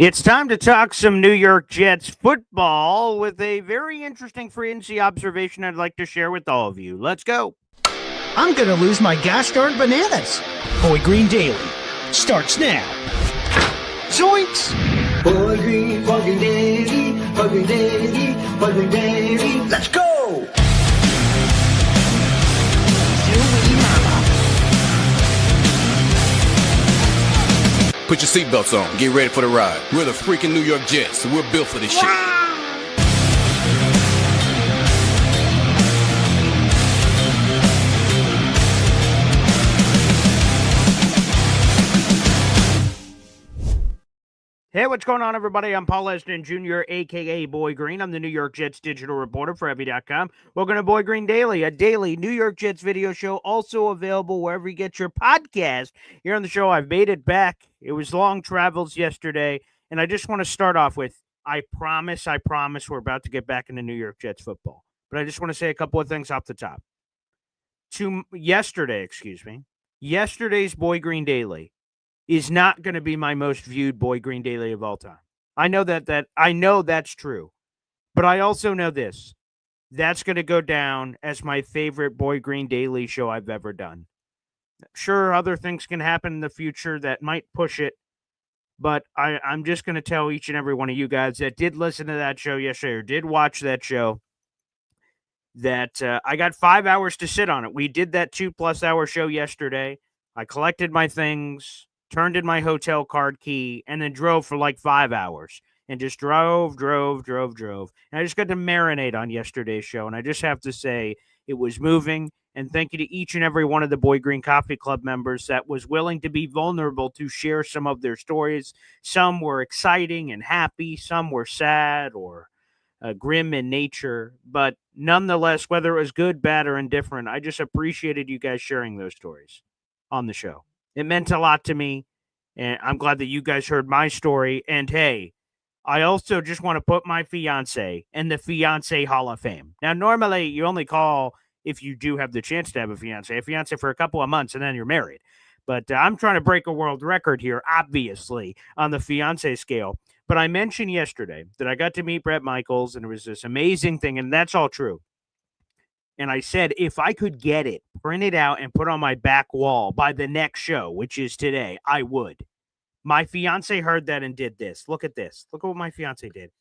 It's time to talk some New York Jets football with a very interesting free agency observation I'd like to share with all of you. Let's go. I'm gonna lose my gosh darn bananas. Boy Green Daily starts now. Zoinks! Boy Green Daily, Boy Green Daily, Boy Green Daily. Let's go! Put your seatbelts on. Get ready for the ride. We're the freaking New York Jets. We're built for this shit. Hey, what's going on, everybody? I'm Paul Eston Jr., a.k.a. Boy Green. I'm the New York Jets digital reporter for Heavy.com. Welcome to Boy Green Daily, a daily New York Jets video show, also available wherever you get your podcast. Here on the show, I've made it back. It was long travels yesterday, and I just want to start off with, I promise, we're about to get back into New York Jets football. But I just want to say a couple of things off the top. Yesterday's Boy Green Daily is not going to be my most viewed Boy Green Daily of all time. I know I know that's true. But I also know this. That's going to go down as my favorite Boy Green Daily show I've ever done. Sure, other things can happen in the future that might push it, but I'm just going to tell each and every one of you guys that did listen to that show yesterday or did watch that show that I got 5 hours to sit on it. We did that 2+ hour show yesterday. I collected my things, turned in my hotel card key, and then drove for like 5 hours and just drove. And I just got to marinate on yesterday's show. And I just have to say it was moving. And thank you to each and every one of the Boy Green Coffee Club members that was willing to be vulnerable to share some of their stories. Some were exciting and happy. Some were sad or grim in nature. But nonetheless, whether it was good, bad, or indifferent, I just appreciated you guys sharing those stories on the show. It meant a lot to me, and I'm glad that you guys heard my story. And hey, I also just want to put my fiance in the Fiance Hall of Fame. Now, normally you only call if you do have the chance to have a fiance for a couple of months, and then you're married. But I'm trying to break a world record here, obviously, on the fiance scale. But I mentioned yesterday that I got to meet Bret Michaels, and it was this amazing thing, and that's all true. And I said, if I could get it printed out and put on my back wall by the next show, which is today, I would. My fiance heard that and did this. Look at this. Look at what my fiance did.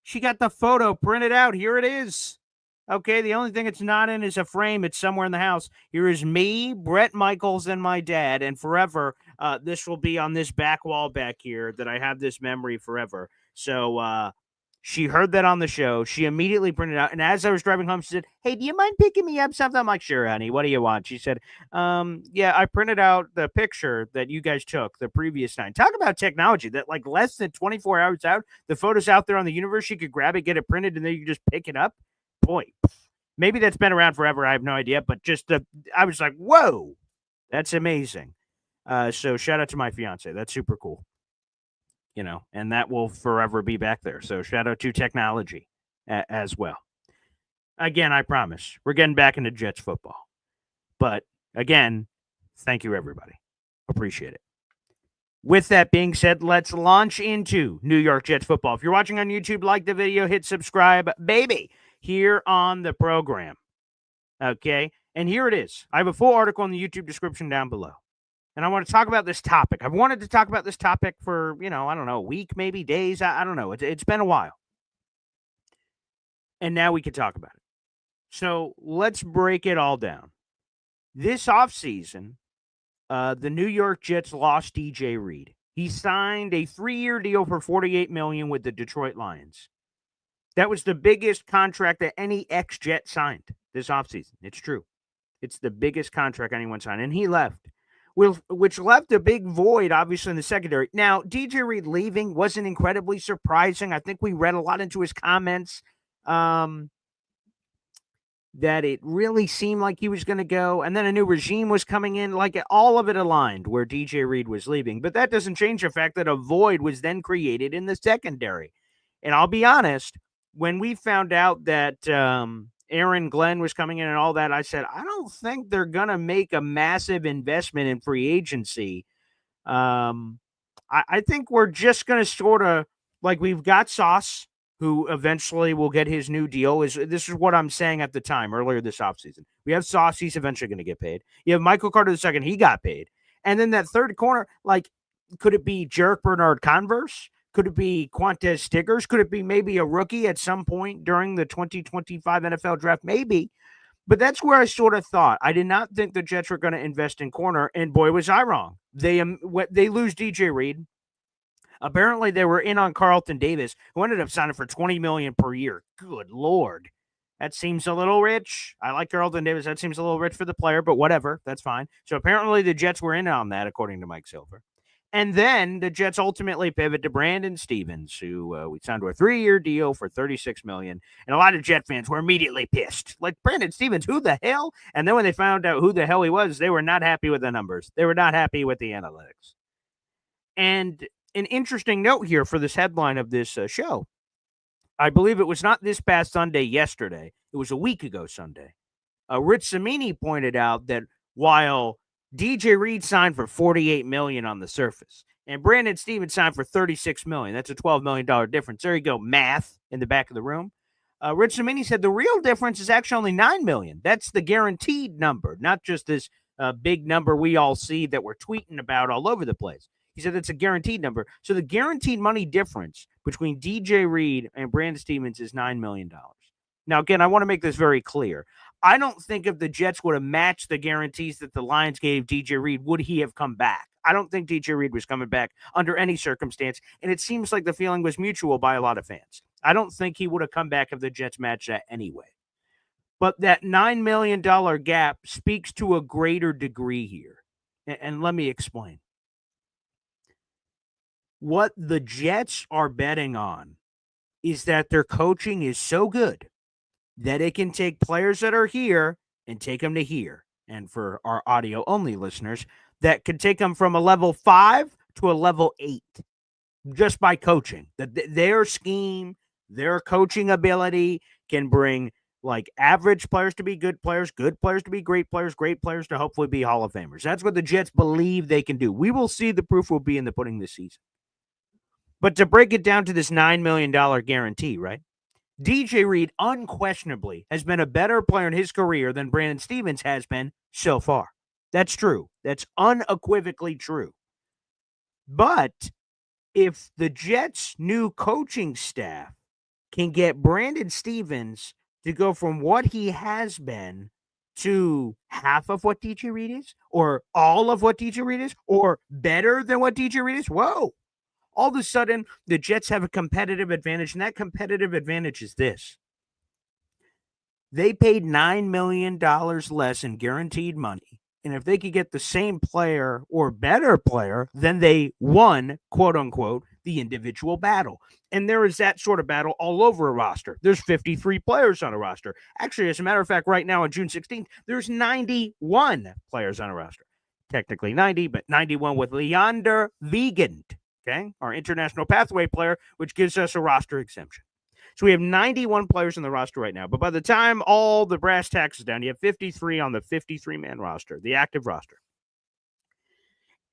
She got the photo printed out. Here it is. Okay, the only thing it's not in is a frame. It's somewhere in the house. Here is me, Bret Michaels, and my dad. And forever, this will be on this back wall back here that I have this memory forever. So, she heard that on the show. She immediately printed it out. And as I was driving home, she said, "Hey, do you mind picking me up something?" I'm like, "Sure, honey. What do you want?" She said, "Yeah, I printed out the picture that you guys took the previous night." Talk about technology that like less than 24 hours out, the photo's out there on the universe. You could grab it, get it printed, and then you can just pick it up. Boy, maybe that's been around forever. I have no idea. But I was like, whoa, that's amazing. So shout out to my fiance. That's super cool. And that will forever be back there. So shout out to technology as well. Again, I promise we're getting back into Jets football. But again, thank you, everybody. Appreciate it. With that being said, let's launch into New York Jets football. If you're watching on YouTube, like the video, hit subscribe, baby, here on the program. Okay? And here it is. I have a full article in the YouTube description down below. And I want to talk about this topic. I've wanted to talk about this topic for, I don't know, a week, maybe days. I don't know. It's been a while. And now we can talk about it. So let's break it all down. This offseason, the New York Jets lost DJ Reed. He signed a 3-year deal for $48 million with the Detroit Lions. That was the biggest contract that any ex-Jet signed this offseason. It's true. It's the biggest contract anyone signed. And he left. Which left a big void, obviously, in the secondary. Now, DJ Reed leaving wasn't incredibly surprising. I think we read a lot into his comments that it really seemed like he was going to go. And then a new regime was coming in. Like, all of it aligned where DJ Reed was leaving. But that doesn't change the fact that a void was then created in the secondary. And I'll be honest, when we found out that Aaron Glenn was coming in and all that, I said, I don't think they're going to make a massive investment in free agency. I I think we're just going to sort of like we've got Sauce, who eventually will get his new deal. This is what I'm saying at the time earlier this offseason. We have Sauce, he's eventually going to get paid. You have Michael Carter II, he got paid. And then that third corner, like, could it be Jarek Bernard Converse? Could it be Quantez Stiggers? Could it be maybe a rookie at some point during the 2025 NFL draft? Maybe. But that's where I sort of thought. I did not think the Jets were going to invest in corner, and boy, was I wrong. They lose DJ Reed. Apparently, they were in on Carlton Davis, who ended up signing for $20 million per year. Good Lord. That seems a little rich. I like Carlton Davis. That seems a little rich for the player, but whatever. That's fine. So apparently the Jets were in on that, according to Mike Silver. And then the Jets ultimately pivot to Brandon Stevens, who we signed to a 3-year deal for $36 million. And a lot of Jet fans were immediately pissed. Like, Brandon Stevens, who the hell? And then when they found out who the hell he was, they were not happy with the numbers. They were not happy with the analytics. And an interesting note here for this headline of this show. I believe it was not this past Sunday, yesterday. It was a week ago Sunday. Rich Cimini pointed out that while DJ Reed signed for $48 million on the surface, and Brandon Stevens signed for $36 million, that's a $12 million difference. There you go, math in the back of the room. Rich Cimini said the real difference is actually only $9 million. That's the guaranteed number, not just this big number we all see that we're tweeting about all over the place. He said it's a guaranteed number. So the guaranteed money difference between DJ Reed and Brandon Stevens is $9 million. Now, again, I want to make this very clear. I don't think if the Jets would have matched the guarantees that the Lions gave DJ Reed, would he have come back? I don't think DJ Reed was coming back under any circumstance, and it seems like the feeling was mutual by a lot of fans. I don't think he would have come back if the Jets matched that anyway. But that $9 million gap speaks to a greater degree here, and let me explain. What the Jets are betting on is that their coaching is so good that it can take players that are here and take them to here. And for our audio-only listeners, that could take them from a level 5 to a level 8 just by coaching. Their scheme, their coaching ability can bring like average players to be good players to be great players to hopefully be Hall of Famers. That's what the Jets believe they can do. We will see. The proof will be in the pudding this season. But to break it down to this $9 million guarantee, right? DJ Reed unquestionably has been a better player in his career than Brandon Stevens has been so far. That's true. That's unequivocally true. But if the Jets' new coaching staff can get Brandon Stevens to go from what he has been to half of what DJ Reed is, or all of what DJ Reed is, or better than what DJ Reed is, whoa. All of a sudden, the Jets have a competitive advantage, and that competitive advantage is this. They paid $9 million less in guaranteed money, and if they could get the same player or better player, then they won, quote-unquote, the individual battle. And there is that sort of battle all over a roster. There's 53 players on a roster. Actually, as a matter of fact, right now on June 16th, there's 91 players on a roster. Technically 90, but 91 with Leander Wiegand. Okay, our international pathway player, which gives us a roster exemption. So we have 91 players in the roster right now. But by the time all the brass tacks is down, you have 53 on the 53-man roster, the active roster.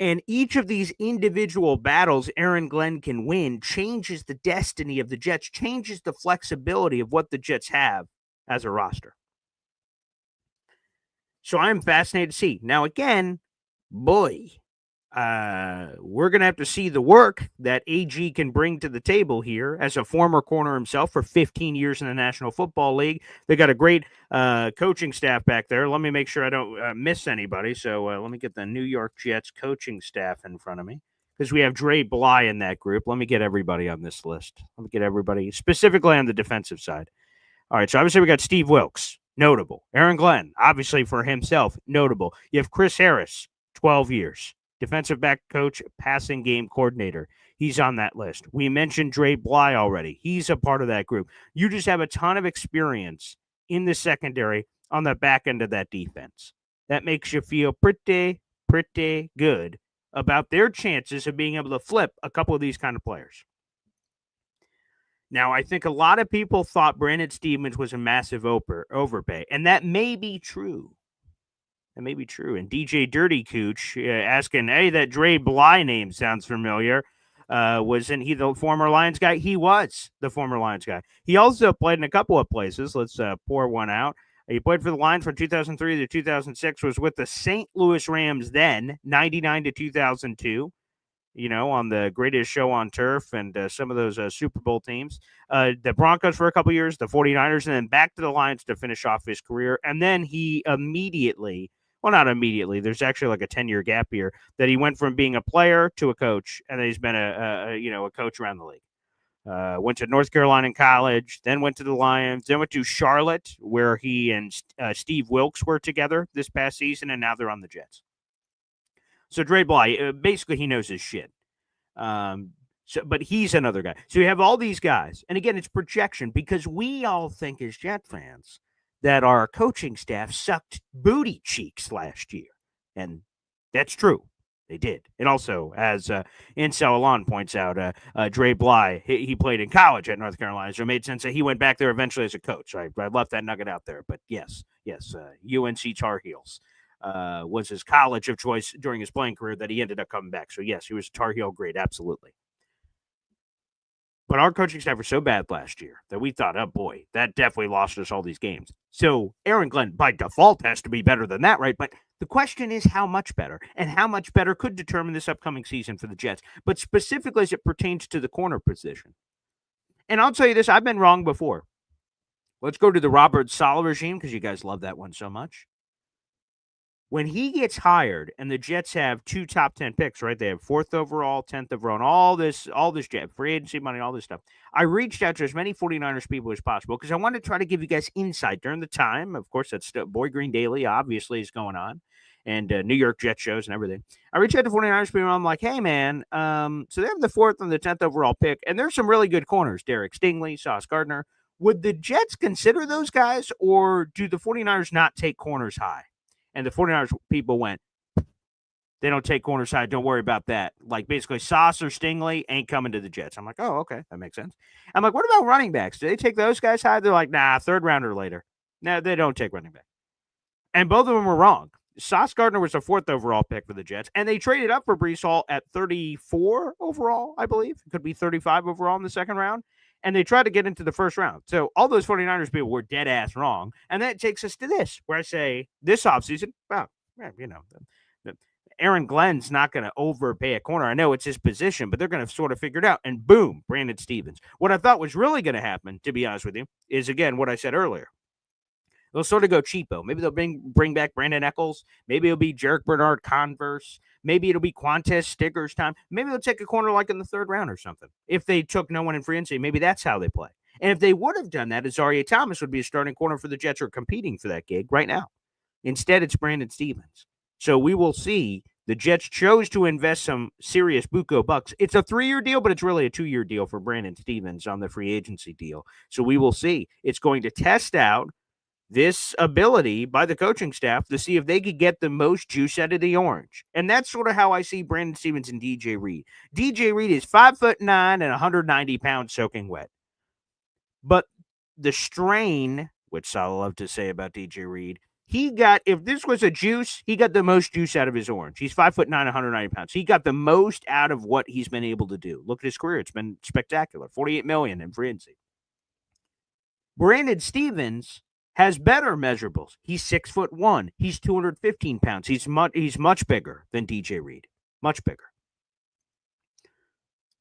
And each of these individual battles Aaron Glenn can win changes the destiny of the Jets, changes the flexibility of what the Jets have as a roster. So I'm fascinated to see. Now, again, boy, we're going to have to see the work that AG can bring to the table here as a former corner himself for 15 years in the National Football League. They got a great coaching staff back there. Let me make sure I don't miss anybody. So let me get the New York Jets coaching staff in front of me because we have Dre Bly in that group. Let me get everybody on this list. Let me get everybody specifically on the defensive side. All right, so obviously we got Steve Wilkes, notable. Aaron Glenn, obviously for himself, notable. You have Chris Harris, 12 years. Defensive back coach, passing game coordinator. He's on that list. We mentioned Dre Bly already. He's a part of that group. You just have a ton of experience in the secondary on the back end of that defense. That makes you feel pretty good about their chances of being able to flip a couple of these kind of players. Now, I think a lot of people thought Brandon Stevens was a massive overpay, and that may be true. That may be true. And DJ Dirty Cooch asking, hey, that Dre Bly name sounds familiar. Wasn't he the former Lions guy? He was the former Lions guy. He also played in a couple of places. Let's pour one out. He played for the Lions from 2003 to 2006, was with the St. Louis Rams then, 99 to 2002, on the Greatest Show on Turf and some of those Super Bowl teams. The Broncos for a couple years, the 49ers, and then back to the Lions to finish off his career. And then he immediately, well, not immediately, there's actually like a 10-year gap here, that he went from being a player to a coach, and then he's been a coach around the league. Went to North Carolina in college, then went to the Lions, then went to Charlotte, where he and Steve Wilkes were together this past season, and now they're on the Jets. So Dre Bly, basically, he knows his shit. But he's another guy. So you have all these guys, and again, it's projection because we all think as Jet fans that our coaching staff sucked booty cheeks last year, and that's true. They did. And also, as Incel Alon points out, Dre Bly, he played in college at North Carolina, so it made sense that he went back there eventually as a coach. I left that nugget out there. But yes, UNC Tar Heels was his college of choice during his playing career that he ended up coming back. So yes, he was a Tar Heel grade, absolutely. But our coaching staff were so bad last year that we thought, oh boy, that definitely lost us all these games. So Aaron Glenn, by default, has to be better than that, right? But the question is how much better, and how much better could determine this upcoming season for the Jets, but specifically as it pertains to the corner position. And I'll tell you this, I've been wrong before. Let's go to the Robert Saleh regime because you guys love that one so much. When he gets hired and the Jets have 2 top 10 picks, right? They have 4th overall, 10th overall, and all this Jet free agency money, all this stuff. I reached out to as many 49ers people as possible because I wanted to try to give you guys insight during the time. Of course, that's Boy Green Daily, obviously, is going on, and New York Jet shows and everything. I reached out to 49ers people, and I'm like, hey, man, so they have the 4th and the 10th overall pick, and there's some really good corners, Derek Stingley, Sauce Gardner. Would the Jets consider those guys, or do the 49ers not take corners high? And the 49ers people went, they don't take corners high. Don't worry about that. Like, basically, Sauce or Stingley ain't coming to the Jets. I'm like, oh, okay. That makes sense. I'm like, what about running backs? Do they take those guys high? They're like, nah, 3rd rounder later. No, they don't take running back. And both of them were wrong. Sauce Gardner was the 4th overall pick for the Jets, and they traded up for Breece Hall at 34 overall, I believe. It could be 35 overall in the 2nd round. And they tried to get into the 1st round. So all those 49ers people were dead ass wrong. And that takes us to this, where I say this offseason, well, Aaron Glenn's not going to overpay a corner. I know it's his position, but they're going to sort of figure it out. And boom, Brandon Stevens. What I thought was really going to happen, to be honest with you, is, again, what I said earlier. They'll sort of go cheapo. Maybe they'll bring back Brandon Eccles. Maybe it'll be Jerick Bernard Converse. Maybe it'll be Quantez Stigger's time. Maybe they'll take a corner like in the 3rd round or something. If they took no one in free agency, maybe that's how they play. And if they would have done that, Azaria Thomas would be a starting corner for the Jets or competing for that gig right now. Instead, it's Brandon Stevens. So we will see. The Jets chose to invest some serious buco bucks. It's a 3-year deal, but it's really a 2-year deal for Brandon Stevens on the free agency deal. So we will see. It's going to test out this ability by the coaching staff to see if they could get the most juice out of the orange. And that's sort of how I see Brandon Stevens and DJ Reed. DJ Reed is 5'9" and 190 pounds soaking wet. But the strain, which I love to say about DJ Reed, if this was a juice, he got the most juice out of his orange. He's 5'9", 190 pounds. He got the most out of what he's been able to do. Look at his career. It's been spectacular. $48 million in free agency. Brandon Stevens has better measurables. He's 6'1". He's 215 pounds. He's much bigger than DJ Reed. Much bigger.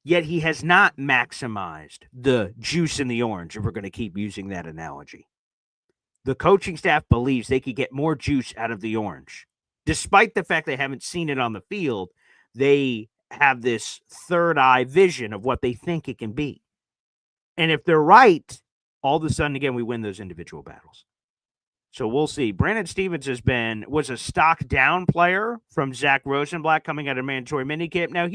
Yet he has not maximized the juice in the orange, if we're going to keep using that analogy. The coaching staff believes they could get more juice out of the orange. Despite the fact they haven't seen it on the field, they have this third eye vision of what they think it can be. And if they're right, all of a sudden, again, we win those individual battles. So we'll see. Brandon Stevens was a stock down player from Zach Rosenblatt coming out of mandatory minicamp. Now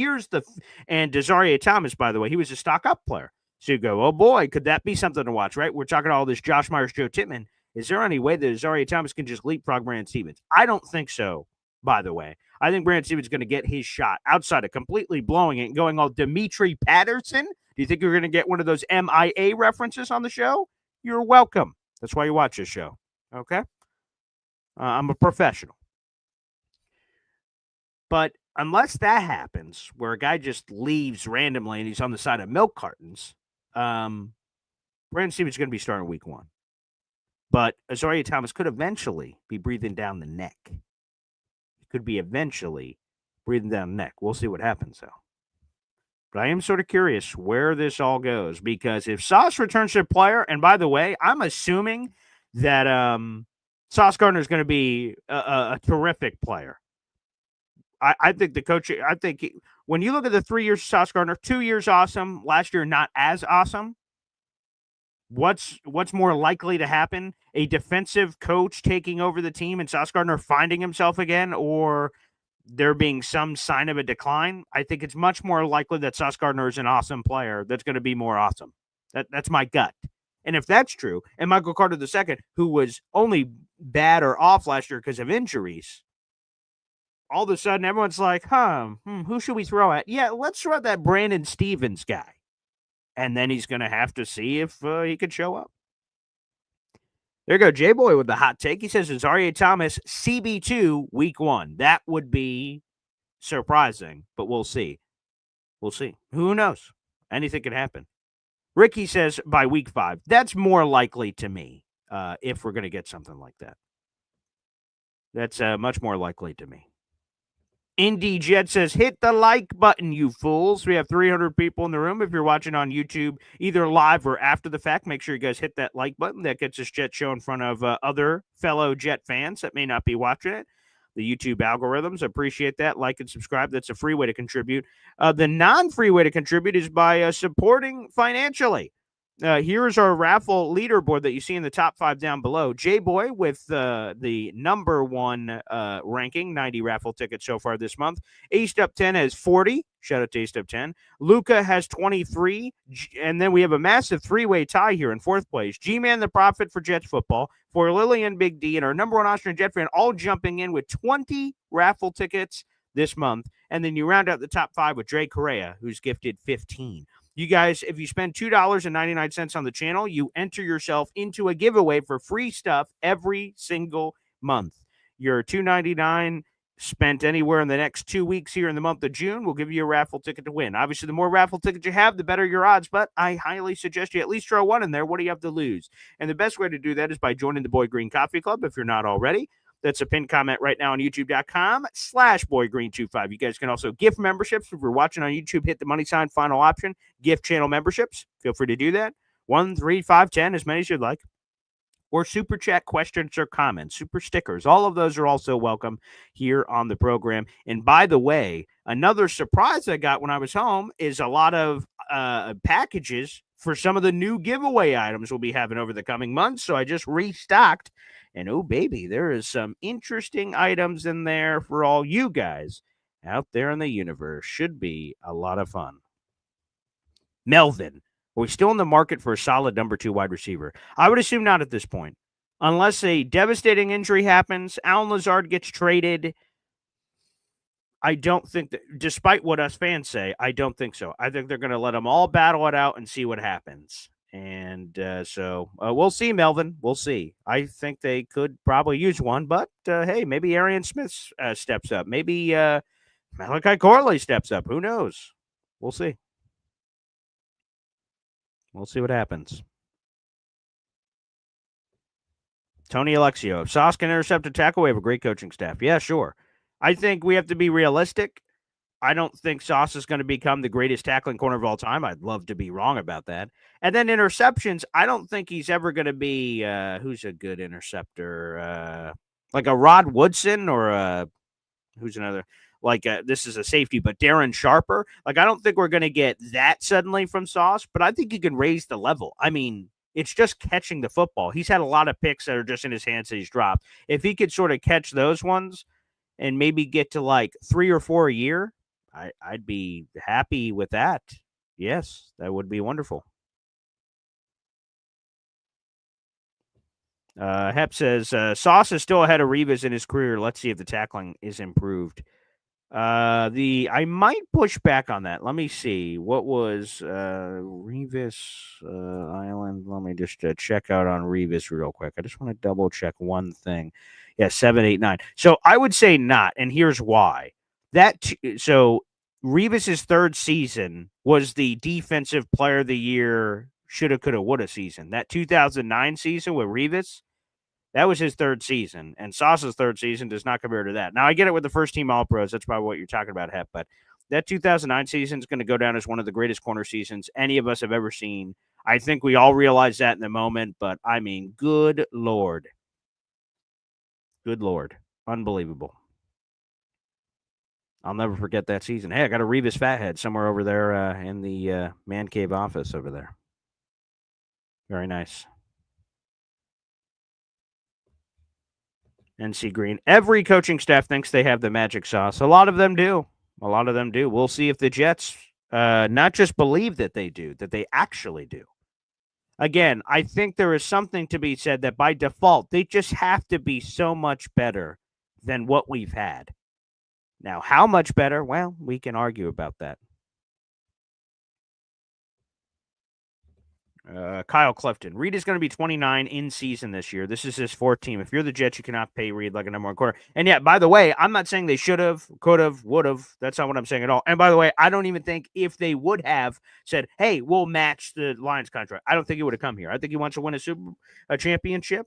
and Azaria Thomas, by the way, he was a stock up player. So you go, oh boy, could that be something to watch, right? We're talking all this Josh Myers, Joe Tittman. Is there any way that Azaria Thomas can just leapfrog Brandon Stevens? I don't think so, by the way. I think Brandon Stevens is going to get his shot outside of completely blowing it and going all Dimitri Patterson. Do you think you're going to get one of those MIA references on the show? You're welcome. That's why you watch this show. Okay? I'm a professional. But unless that happens, where a guy just leaves randomly and he's on the side of milk cartons, Brandon Stevens is going to be starting week 1. But Azaria Thomas could eventually be breathing down the neck. He could be eventually breathing down the neck. We'll see what happens, though. But I am sort of curious where this all goes, because if Sauce returns to the player, and by the way, I'm assuming that Sauce Gardner is going to be a terrific player. I think the coach, when you look at the 3 years of Sauce Gardner, 2 years awesome, last year not as awesome. What's more likely to happen? A defensive coach taking over the team and Sauce Gardner finding himself again, or there being some sign of a decline? I think it's much more likely that Sauce Gardner is an awesome player that's going to be more awesome. That's my gut. And if that's true, and Michael Carter II, who was only bad or off last year because of injuries, all of a sudden everyone's like, who should we throw at? Yeah, let's throw at that Brandon Stevens guy. And then he's going to have to see if he can show up. There you go, J-Boy with the hot take. He says Azaria Thomas, CB2, week 1. That would be surprising, but we'll see. We'll see. Who knows? Anything can happen. Ricky says by week 5. That's more likely to me if we're going to get something like that. That's much more likely to me. Indy Jet says, hit the like button, you fools. We have 300 people in the room. If you're watching on YouTube, either live or after the fact, make sure you guys hit that like button. That gets this Jet show in front of other fellow Jet fans that may not be watching it. The YouTube algorithms appreciate that. Like and subscribe. That's a free way to contribute. The non-free way to contribute is by supporting financially. Here's our raffle leaderboard that you see in the top 5 down below. J-Boy with the number 1 ranking, 90 raffle tickets so far this month. Aced Up 10 has 40. Shout out to Aced Up 10. Luca has 23. And then we have a massive 3-way tie here in 4th place. G-Man the Prophet for Jets football, for Lillian Big D, and our number 1 Austrian Jet fan all jumping in with 20 raffle tickets this month. And then you round out the top 5 with Dre Correa, who's gifted 15. You guys, if you spend $2.99 on the channel, you enter yourself into a giveaway for free stuff every single month. Your $2.99 spent anywhere in the next 2 weeks here in the month of June will give you a raffle ticket to win. Obviously, the more raffle tickets you have, the better your odds, but I highly suggest you at least throw one in there. What do you have to lose? And the best way to do that is by joining the Boy Green Coffee Club if you're not already. That's a pinned comment right now on youtube.com/boygreen25. You guys can also gift memberships. If you're watching on YouTube, hit the money sign, final option, gift channel memberships. Feel free to do that. 1, 3, 5, 10, as many as you'd like. Or super chat questions or comments, super stickers. All of those are also welcome here on the program. And by the way, another surprise I got when I was home is a lot of packages for some of the new giveaway items we'll be having over the coming months. So I just restocked. And oh, baby, there is some interesting items in there for all you guys out there in the universe. Should be a lot of fun. Melvin, are we still in the market for a solid number 2 wide receiver? I would assume not at this point. Unless a devastating injury happens, Allen Lazard gets traded. I don't think that, despite what us fans say, I don't think so. I think they're going to let them all battle it out and see what happens. And so we'll see, Melvin. We'll see. I think they could probably use one, but hey, maybe Arian Smith steps up. Maybe Malachi Corley steps up. Who knows? We'll see. We'll see what happens. Tony Alexio. If Sauce can intercept a tackle, we have a great coaching staff. Yeah, sure. I think we have to be realistic. I don't think Sauce is going to become the greatest tackling corner of all time. I'd love to be wrong about that. And then interceptions, I don't think he's ever going to be who's a good interceptor? Like a Rod Woodson or who's another? Like this is a safety, but Darren Sharper. Like I don't think we're going to get that suddenly from Sauce, but I think he can raise the level. I mean, it's just catching the football. He's had a lot of picks that are just in his hands that he's dropped. If he could sort of catch those ones and maybe get to like 3 or 4 a year, I'd be happy with that. Yes, that would be wonderful. Hep says, Sauce is still ahead of Revis in his career. Let's see if the tackling is improved. I might push back on that. Let me see. What was Revis Island? Let me just check out on Revis real quick. I just want to double check one thing. Yeah, 7, 8, 9. So I would say not, and here's why. So Revis's third season was the defensive player of the year, shoulda, coulda, woulda season. That 2009 season with Revis, that was his third season, and Sauce's third season does not compare to that. Now, I get it with the first team All Pros. That's probably what you're talking about, Hep, but that 2009 season is going to go down as one of the greatest corner seasons any of us have ever seen. I think we all realize that in the moment, but I mean, good Lord. Good Lord. Unbelievable. I'll never forget that season. Hey, I got a Revis Fathead somewhere over there in the man cave office over there. Very nice. NC Green. Every coaching staff thinks they have the magic sauce. A lot of them do. We'll see if the Jets not just believe that they do, that they actually do. Again, I think there is something to be said that by default, they just have to be so much better than what we've had. Now, how much better? Well, we can argue about that. Kyle Clifton. Reed is going to be 29 in season this year. This is his fourth team. If you're the Jets, you cannot pay Reed like a number one quarter. And yeah, by the way, I'm not saying they should have, could have, would have. That's not what I'm saying at all. And by the way, I don't even think if they would have said, hey, we'll match the Lions contract, I don't think he would have come here. I think he wants to win a championship.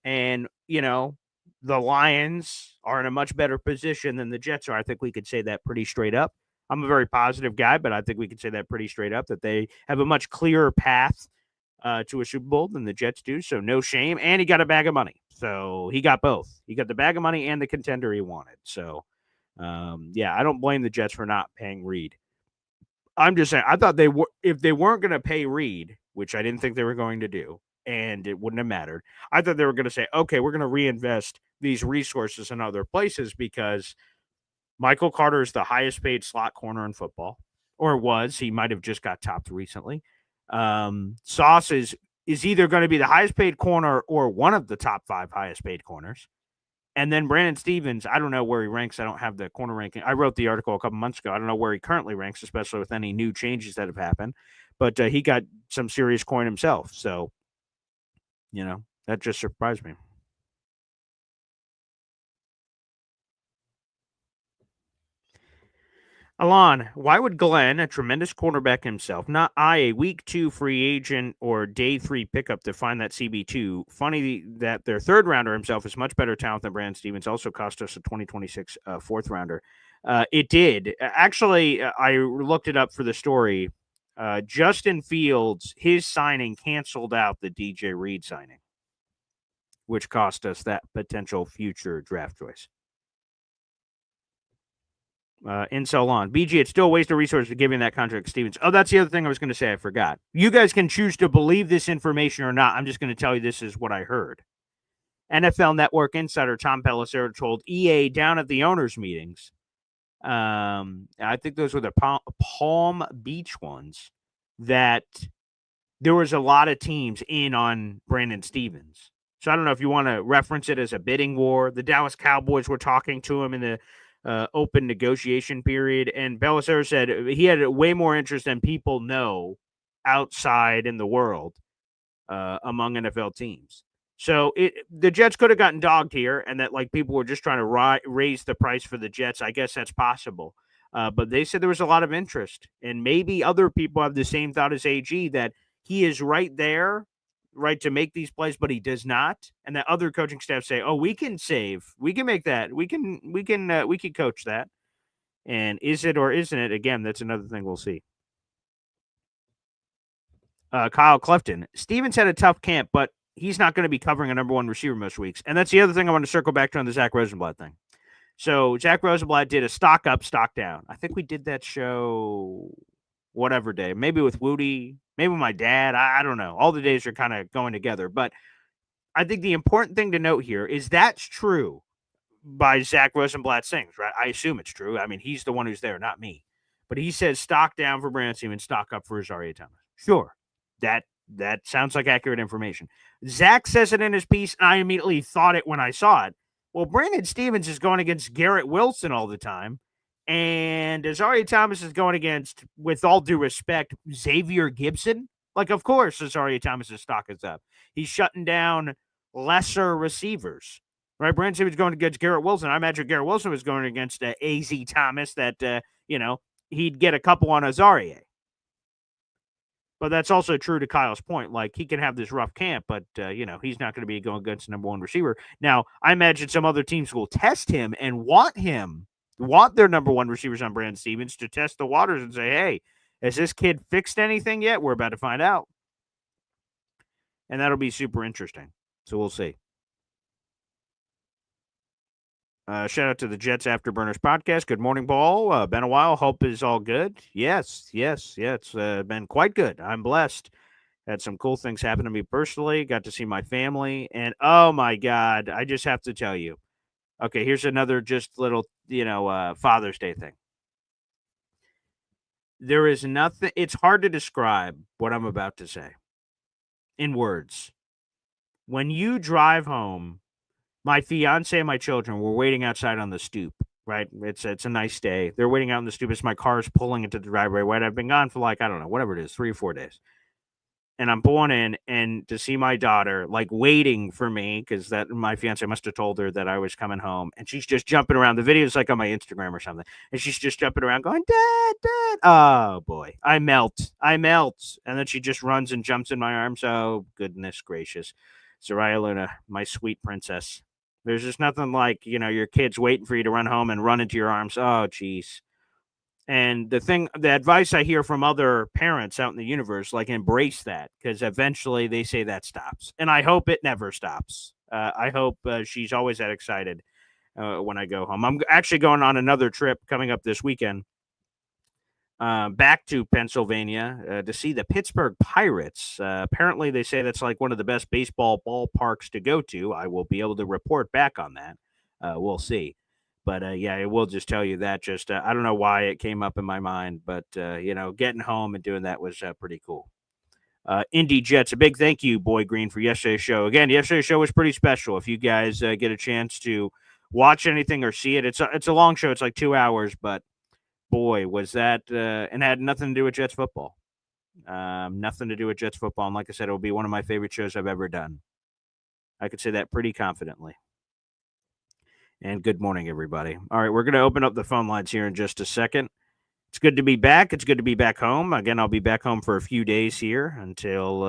And, you know, the Lions are in a much better position than the Jets are. I think we could say that pretty straight up. I'm a very positive guy, but I think we could say that pretty straight up, that they have a much clearer path to a Super Bowl than the Jets do, so no shame. And he got a bag of money, so he got both. He got the bag of money and the contender he wanted. So, yeah, I don't blame the Jets for not paying Reed. I'm just saying, I thought if they weren't going to pay Reed, which I didn't think they were going to do, and it wouldn't have mattered, I thought they were going to say, okay, we're going to reinvest these resources in other places because Michael Carter is the highest paid slot corner in football, or was. He might have just got topped recently. Sauce is either going to be the highest paid corner or one of the top 5 highest paid corners. And then Brandon Stevens, I don't know where he ranks. I don't have the corner ranking. I wrote the article a couple months ago. I don't know where he currently ranks, especially with any new changes that have happened. But he got some serious coin himself. So, you know, that just surprised me. Alon, why would Glenn, a tremendous cornerback himself, not eye a week 2 free agent or day 3 pickup to find that CB2? Funny that their third rounder himself is much better talent than Brandon Stevens. Also cost us a 2026 fourth rounder. It did. Actually, I looked it up for the story. Justin Fields, his signing canceled out the DJ Reed signing, which cost us that potential future draft choice. In so long. BG, it's still a waste of resources to give him that contract to Stevens. Oh, that's the other thing I was going to say. I forgot. You guys can choose to believe this information or not. I'm just going to tell you this is what I heard. NFL Network insider Tom Pelissero told EA down at the owners' meetings. I think those were the Palm Beach ones, that there was a lot of teams in on Brandon Stevens. So I don't know if you want to reference it as a bidding war. The Dallas Cowboys were talking to him in the open negotiation period, and Pelissero said he had way more interest than people know outside in the world among NFL teams. So the Jets could have gotten dogged here, and that like people were just trying to raise the price for the Jets. I guess that's possible. But they said there was a lot of interest, and maybe other people have the same thought as AG, that he is right there, right, to make these plays, but he does not. And that other coaching staff say, oh, we can save, we can make that, we can coach that. And is it or isn't it? Again, that's another thing we'll see. Kyle Clifton. Stevens had a tough camp, but he's not going to be covering a number one receiver most weeks. And that's the other thing I want to circle back to on the Zach Rosenblatt thing. So Zach Rosenblatt did a stock up, stock down. I think we did that show whatever day, maybe with Woody, maybe with my dad. I don't know. All the days are kind of going together. But I think the important thing to note here is that's true by Zach Rosenblatt sings, right? I assume it's true. I mean, he's the one who's there, not me. But he says stock down for Brandon Stevens, stock up for Azaria Thomas. Sure. That sounds like accurate information. Zach says it in his piece, and I immediately thought it when I saw it. Well, Brandon Stevens is going against Garrett Wilson all the time, and Azaria Thomas is going against, with all due respect, Xavier Gibson. Like, of course, Azaria Thomas's stock is up. He's shutting down lesser receivers. right? Brandon Stevens going against Garrett Wilson. I imagine Garrett Wilson was going against A.Z. Thomas that, he'd get a couple on Azaria. But that's also true to Kyle's point. Like, he can have this rough camp, but, he's not going to be going against the number one receiver. Now, I imagine some other teams will test him and want their number one receivers on Brandon Stevens to test the waters and say, hey, has this kid fixed anything yet? We're about to find out. And that'll be super interesting. So we'll see. Shout out to the Jets Afterburners podcast. Good morning, Paul. Been a while. Hope is all good. Yes. It's been quite good. I'm blessed. Had some cool things happen to me personally. Got to see my family. And, oh, my God, I just have to tell you. Okay, here's another just little, Father's Day thing. There is nothing. It's hard to describe what I'm about to say in words. When you drive home, my fiance and my children were waiting outside on the stoop, right? It's a nice day. They're waiting out on the stoop as my car's pulling into the driveway, right? I've been gone for I don't know, whatever it is, 3 or 4 days. And I'm pulling in and to see my daughter, waiting for me, because that my fiance must have told her that I was coming home. And she's just jumping around. The video's on my Instagram or something. And she's just jumping around going, Dad, Dad. Oh, boy. I melt. And then she just runs and jumps in my arms. Oh, goodness gracious. Soraya Luna, my sweet princess. There's just nothing like, your kids waiting for you to run home and run into your arms. Oh, geez. And the advice I hear from other parents out in the universe, embrace that, because eventually they say that stops. And I hope it never stops. I hope she's always that excited when I go home. I'm actually going on another trip coming up this weekend back to Pennsylvania to see the Pittsburgh Pirates. Apparently, they say that's one of the best baseball ballparks to go to. I will be able to report back on that. We'll see. But, I will just tell you that I don't know why it came up in my mind, but, getting home and doing that was pretty cool. Indy Jets, a big thank you, Boy Green, for yesterday's show. Again, yesterday's show was pretty special. If you guys get a chance to watch anything or see it, it's a long show. It's 2 hours, but boy, was that and had nothing to do with Jets football. Nothing to do with Jets football. And like I said, it will be one of my favorite shows I've ever done. I could say that pretty confidently. And good morning, everybody. All right, we're going to open up the phone lines here in just a second. It's good to be back. It's good to be back home. Again, I'll be back home for a few days here until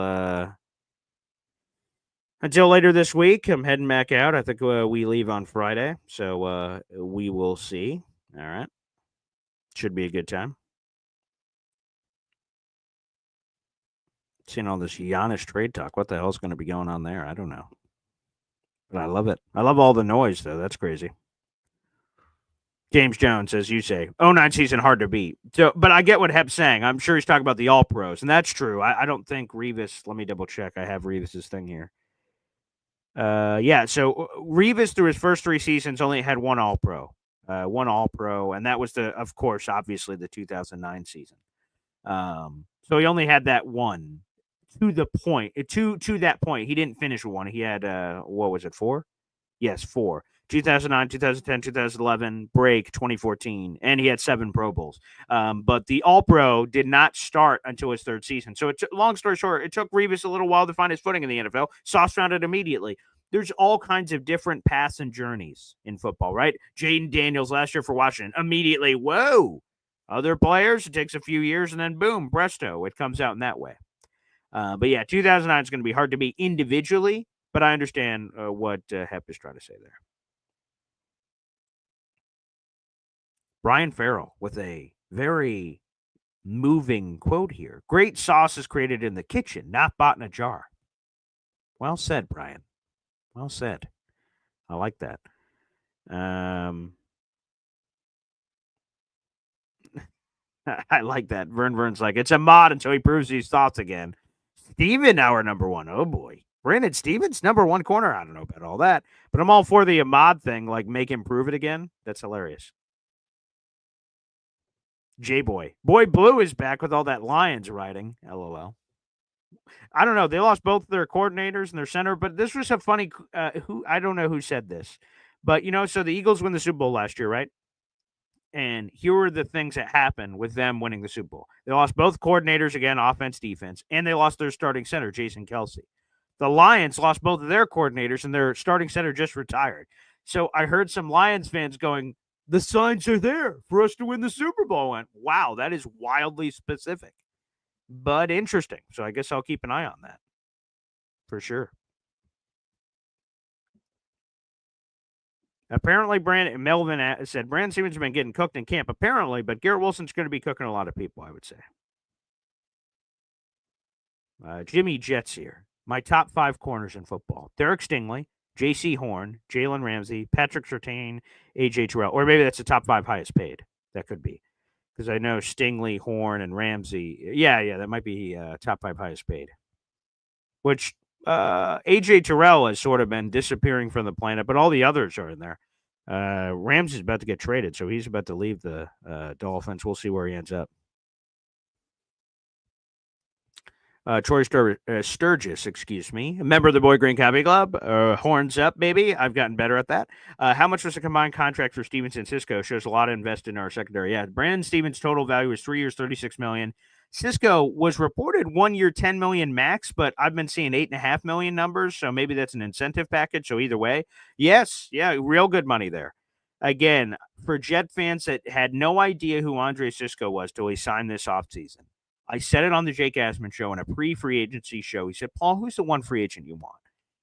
later this week. I'm heading back out. I think we leave on Friday, so we will see. All right. Should be a good time. Seeing all this Giannis trade talk. What the hell's going to be going on there? I don't know. But I love it. I love all the noise, though. That's crazy. James Jones, as you say, 09 season hard to beat. So, but I get what Hep's saying. I'm sure he's talking about the All-Pros, and that's true. I don't think Revis. Let me double check. I have Revis's thing here. So Revis through his first 3 seasons only had one All-Pro, and that was of course, obviously the 2009 season. So he only had that one. To the point, to that point, he didn't finish with one. He had, 4? Yes, 4. 2009, 2010, 2011, break, 2014, and he had 7 Pro Bowls. But the All-Pro did not start until his 3rd season. So, long story short, it took Revis a little while to find his footing in the NFL. Sauce found it immediately. There's all kinds of different paths and journeys in football, right? Jaden Daniels last year for Washington, immediately, whoa. Other players, it takes a few years, and then boom, presto, it comes out in that way. But yeah, 2009 is going to be hard to beat individually, but I understand what Hep is trying to say there. Brian Farrell with a very moving quote here. Great sauce is created in the kitchen, not bought in a jar. Well said, Brian. Well said. I like that. I like that. Vern's like, it's a mod until he proves his thoughts again. Steven, our number one. Oh, boy. Brandon Stevens, number 1 corner. I don't know about all that, but I'm all for the Ahmad thing, make him prove it again. That's hilarious. J-Boy. Boy Blue is back with all that Lions writing. LOL. I don't know. They lost both their coordinators and their center, but this was a funny I don't know who said this. But, so the Eagles win the Super Bowl last year, right? And here were the things that happened with them winning the Super Bowl. They lost both coordinators again, offense, defense, and they lost their starting center, Jason Kelsey. The Lions lost both of their coordinators, and their starting center just retired. So I heard some Lions fans going, the signs are there for us to win the Super Bowl. I went, wow, that is wildly specific, but interesting. So I guess I'll keep an eye on that for sure. Apparently, Melvin said Brandon Stevens has been getting cooked in camp, apparently, but Garrett Wilson's going to be cooking a lot of people, I would say. Jimmy Jets here. My top 5 corners in football. Derek Stingley, J.C. Horn, Jalen Ramsey, Patrick Surtain, A.J. Terrell. Or maybe that's the top 5 highest paid. That could be. Because I know Stingley, Horn, and Ramsey. Yeah, that might be top 5 highest paid. Which A.J. Terrell has sort of been disappearing from the planet, but all the others are in there. Ramsey's about to get traded, so he's about to leave the Dolphins. We'll see where he ends up. Troy Sturgis, excuse me, a member of the Boy Green Comedy Club. Horns up, baby. I've gotten better at that. How much was the combined contract for Stevens and Cisco? Shows a lot of invest in our secondary. Yeah, Brandon Stevens' total value is 3 years, $36 million. Cisco was reported 1 year, $10 million max, but I've been seeing $8.5 million numbers, so maybe that's an incentive package. So either way, yes, yeah, real good money there. Again, for Jet fans that had no idea who Andre Cisco was till he signed this offseason. I said it on the Jake Asman show in a pre-free agency show. He said, Paul, who's the one free agent you want?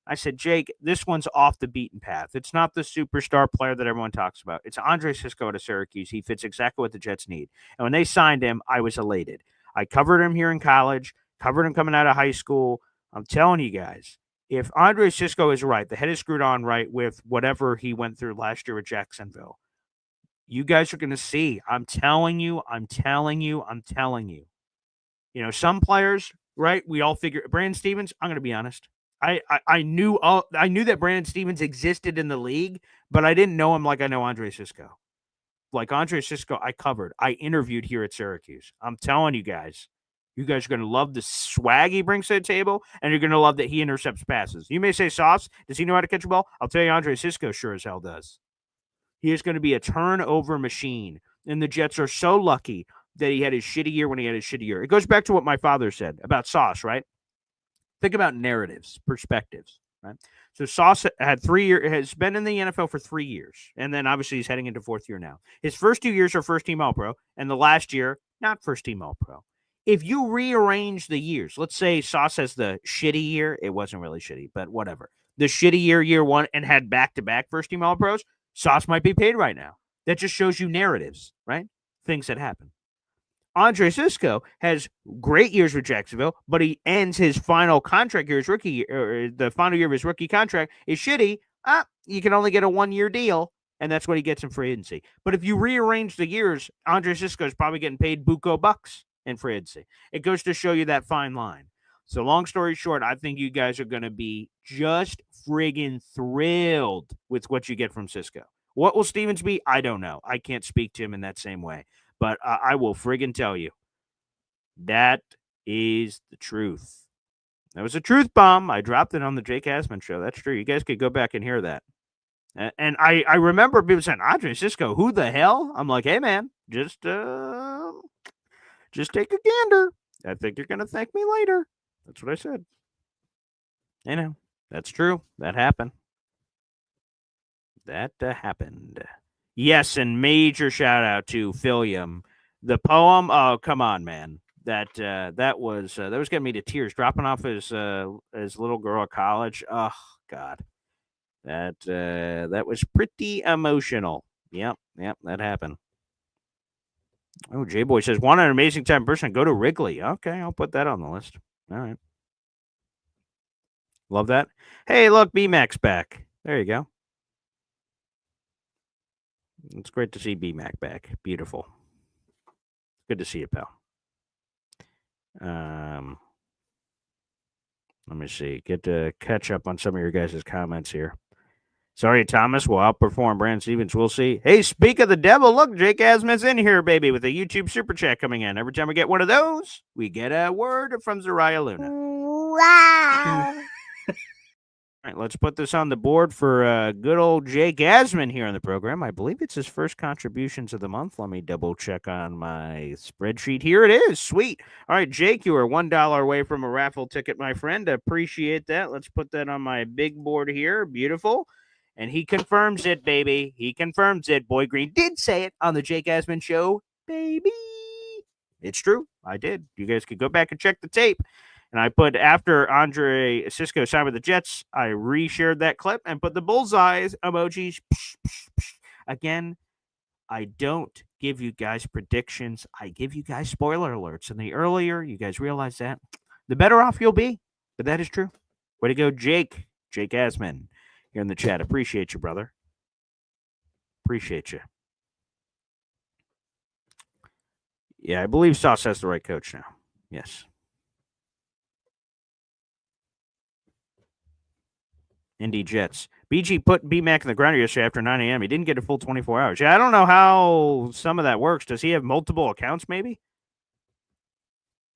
I said, Jake, this one's off the beaten path. It's not the superstar player that everyone talks about. It's Andre Cisco out of Syracuse. He fits exactly what the Jets need. And when they signed him, I was elated. I covered him here in college, covered him coming out of high school. I'm telling you guys, if Andre Cisco is right, the head is screwed on right with whatever he went through last year with Jacksonville, you guys are going to see. I'm telling you. You know, some players, right? We all figure Brandon Stevens. I'm going to be honest. I knew that Brandon Stevens existed in the league, but I didn't know him like I know Andre Cisco. Like Andre Cisco, I covered. I interviewed here at Syracuse. I'm telling you guys are going to love the swag he brings to the table, and you're going to love that he intercepts passes. You may say, Sauce, does he know how to catch a ball? I'll tell you, Andre Cisco sure as hell does. He is going to be a turnover machine, and the Jets are so lucky that he had his shitty year when he had his shitty year. It goes back to what my father said about Sauce, right? Think about narratives, perspectives, right? So Sauce had 3 years, has been in the NFL for 3 years, and then obviously he's heading into 4th year now. His first 2 years are first-team All-Pro, and the last year, not first-team All-Pro. If you rearrange the years, let's say Sauce has the shitty year. It wasn't really shitty, but whatever. The shitty year 1, and had back-to-back first-team All-Pros, Sauce might be paid right now. That just shows you narratives, right? Things that happen. Andre Cisco has great years with Jacksonville, but he ends his final contract year, his rookie year, or the final year of his rookie contract is shitty. You can only get a 1 year deal, and that's what he gets in free agency. But if you rearrange the years, Andre Cisco is probably getting paid buco bucks in free agency. It goes to show you that fine line. So long story short, I think you guys are going to be just friggin' thrilled with what you get from Cisco. What will Stevens be? I don't know. I can't speak to him in that same way. But I will friggin' tell you, that is the truth. That was a truth bomb. I dropped it on the Jake Asman show. That's true. You guys could go back and hear that. And I remember people saying, Andre Cisco, who the hell? I'm like, hey, man, just take a gander. I think you're going to thank me later. That's what I said. You know, that's true. That happened. That happened. Yes, and major shout out to Philium. The poem, oh come on, man, that was getting me to tears. Dropping off his little girl at college. Oh God, that was pretty emotional. Yep, that happened. Oh, J Boy says, want an amazing time person? Go to Wrigley. Okay, I'll put that on the list. All right, love that. Hey, look, B-Mac's back. There you go. It's great to see B-Mac back. Beautiful. Good to see you, pal. Let me see. Get to catch up on some of your guys' comments here. Sorry, Thomas will outperform Brandon Stevens. We'll see. Hey, speak of the devil. Look, Jake Asman's in here, baby, with a YouTube super chat coming in. Every time we get one of those, we get a word from Zariah Luna. Wow. All right, let's put this on the board for good old Jake Asman here on the program. I believe it's his first contributions of the month. Let me double check on my spreadsheet. Here it is. Sweet. All right, Jake, you are $1 away from a raffle ticket, my friend. Appreciate that. Let's put that on my big board here. Beautiful. And he confirms it, baby. He confirms it. Boy Green did say it on the Jake Asman show, baby. It's true. I did. You guys could go back and check the tape. And I put, after Andre Cisco signed with the Jets, I reshared that clip and put the bullseyes emojis. Again, I don't give you guys predictions. I give you guys spoiler alerts. And the earlier you guys realize that, the better off you'll be. But that is true. Way to go, Jake. Jake Asman here in the chat. Appreciate you, brother. Appreciate you. Yeah, I believe Sauce has the right coach now. Yes. Indy Jets. BG put B-Mac in the ground yesterday after 9 a.m. He didn't get a full 24 hours. Yeah, I don't know how some of that works. Does he have multiple accounts, maybe?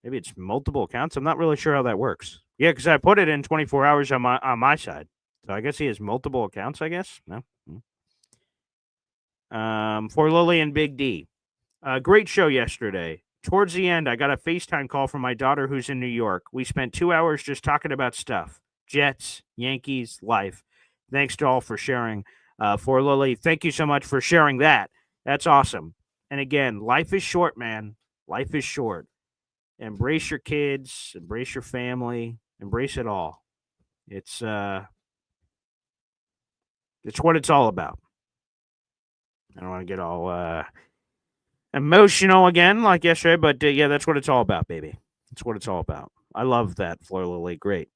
Maybe it's multiple accounts. I'm not really sure how that works. Yeah, because I put it in 24 hours on my side. So I guess he has multiple accounts, I guess. No? For Lily and Big D. Great show yesterday. Towards the end, I got a FaceTime call from my daughter who's in New York. We spent 2 hours just talking about stuff. Jets, Yankees, life. Thanks to all for sharing. For Lily, thank you so much for sharing that. That's awesome. And again, life is short, man. Life is short. Embrace your kids, embrace your family, embrace it all. It's what it's all about. I don't want to get all emotional again like yesterday, but yeah, that's what it's all about, baby. That's what it's all about. I love that, Fleur Lily. Great.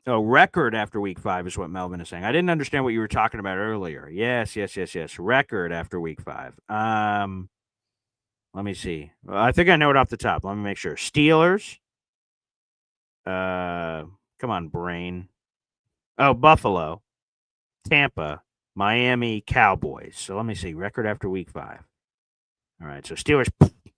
Oh, record after week 5 is what Melvin is saying. I didn't understand what you were talking about earlier. Yes. Record after week 5. Let me see. I think I know it off the top. Let me make sure. Steelers. Come on, brain. Oh, Buffalo, Tampa, Miami, Cowboys. So let me see. Record after week 5. All right. So Steelers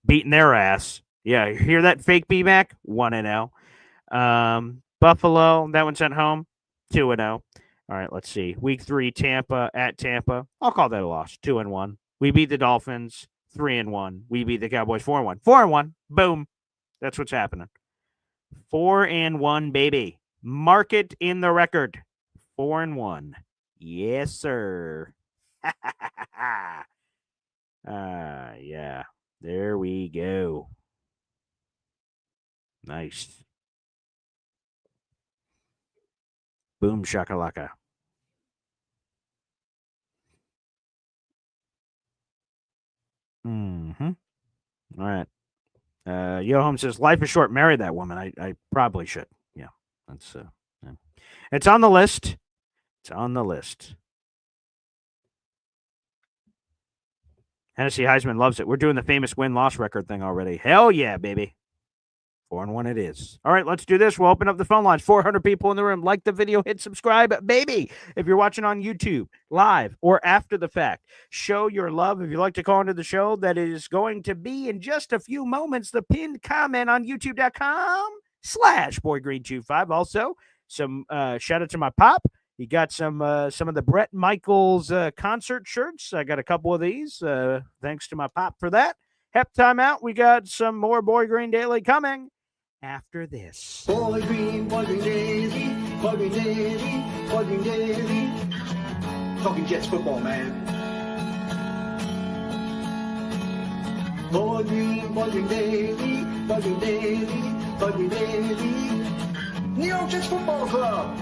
beating their ass. Yeah. You hear that fake B-Mac? 1-0. Buffalo, that one's at home, 2-0. All right, let's see. Week 3, Tampa at Tampa. I'll call that a loss, 2-1. We beat the Dolphins, 3-1. We beat the Cowboys, 4-1. 4-1. Boom. That's what's happening. 4-1, baby. Mark it in the record. 4-1. Yes, sir. Yeah. There we go. Nice. Boom shakalaka. Mm-hmm. All right. Yo Home says, life is short. Marry that woman. I probably should. Yeah. That's yeah. It's on the list. It's on the list. Hennessy Heisman loves it. We're doing the famous win-loss record thing already. Hell yeah, baby. 4-1 it is. All right, let's do this. We'll open up the phone lines. 400 people in the room. Like the video, hit subscribe, baby. If you're watching on YouTube, live or after the fact, show your love. If you'd like to call into the show, that is going to be in just a few moments. The pinned comment on youtube.com/boygreen25. Also, some shout out to my pop. He got some of the Bret Michaels concert shirts. I got a couple of these. Thanks to my pop for that. Hep time out. We got some more Boy Green Daily coming after this. Boy Green Daily, Boy Green Daily, Boy Green Daily. Talking Jets football, man. Boy Green Daily, Boy Green Daily, Boy Green Daily. New York Jets Football Club.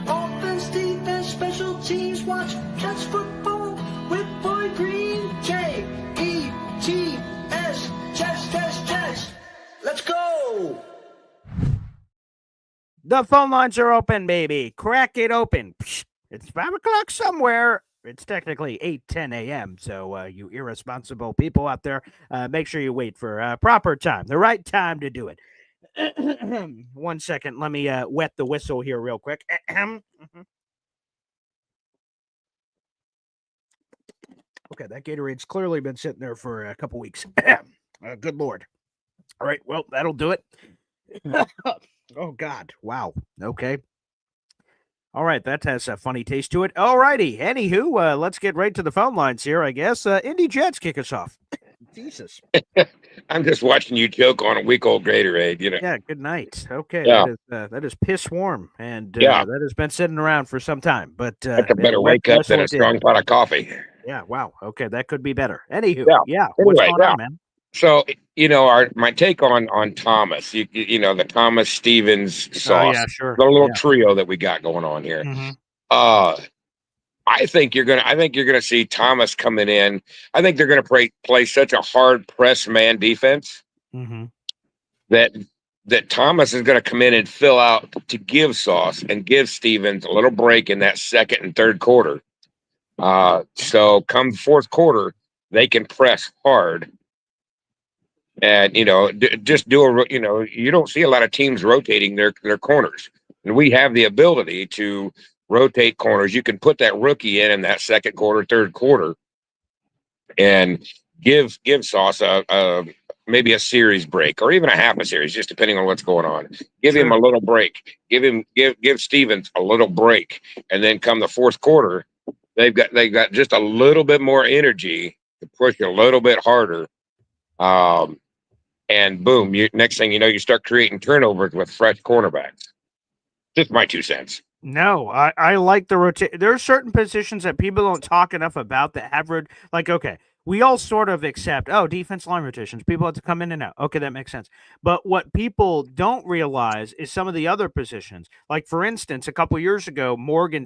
Offense, defense, special teams, watch Jets football with Boy Green. J-E-T-S, Jets. Let's go. The phone lines are open, baby. Crack it open. It's 5 o'clock somewhere. It's technically 8:10 a.m. So you irresponsible people out there, make sure you wait for proper time, the right time to do it. 1 second. Let me wet the whistle here real quick. Okay, that Gatorade's clearly been sitting there for a couple weeks. Good Lord. All right. Well, that'll do it. Oh, God. Wow. Okay. All right. That has a funny taste to it. All righty. Anywho, let's get right to the phone lines here, I guess. Indy Jets, kick us off. Jesus. I'm just watching you choke on a week-old Gatorade, you know. Yeah. Good night. Okay. Yeah. That is piss warm, and Yeah. that has been sitting around for some time. But That's a better wet wake up than a whistle it strong did. pot of coffee. Yeah. Wow. Okay. That could be better. Anywho. Yeah. Yeah. What's Anyway, going yeah. on, man? So, you know, my take on Thomas, you know, the Thomas Stevens sauce, Oh, yeah. Sure. the little Yeah. trio that we got going on here. Mm-hmm. I think you're gonna see Thomas coming in. I think they're gonna play such a hard press man defense Mm-hmm. that Thomas is gonna come in and fill out to give Sauce and give Stevens a little break in that second and third quarter. So come fourth quarter, they can press hard. And you know, just do you know, you don't see a lot of teams rotating their corners, and we have the ability to rotate corners. You can put that rookie in that second quarter, third quarter, and give Sauce a maybe a series break or even a half a series, just depending on what's going on. Give him a little break. Give Stevens a little break, and then come the fourth quarter, they've got just a little bit more energy to push a little bit harder. And boom, next thing you know, you start creating turnovers with fresh cornerbacks. Just my 2 cents. No, I like the rotation. There are certain positions that people don't talk enough about that have like, okay, we all sort of accept, defense line rotations. People have to come in and out. Okay, that makes sense. But what people don't realize is some of the other positions. Like, for instance, a couple years ago, Morgan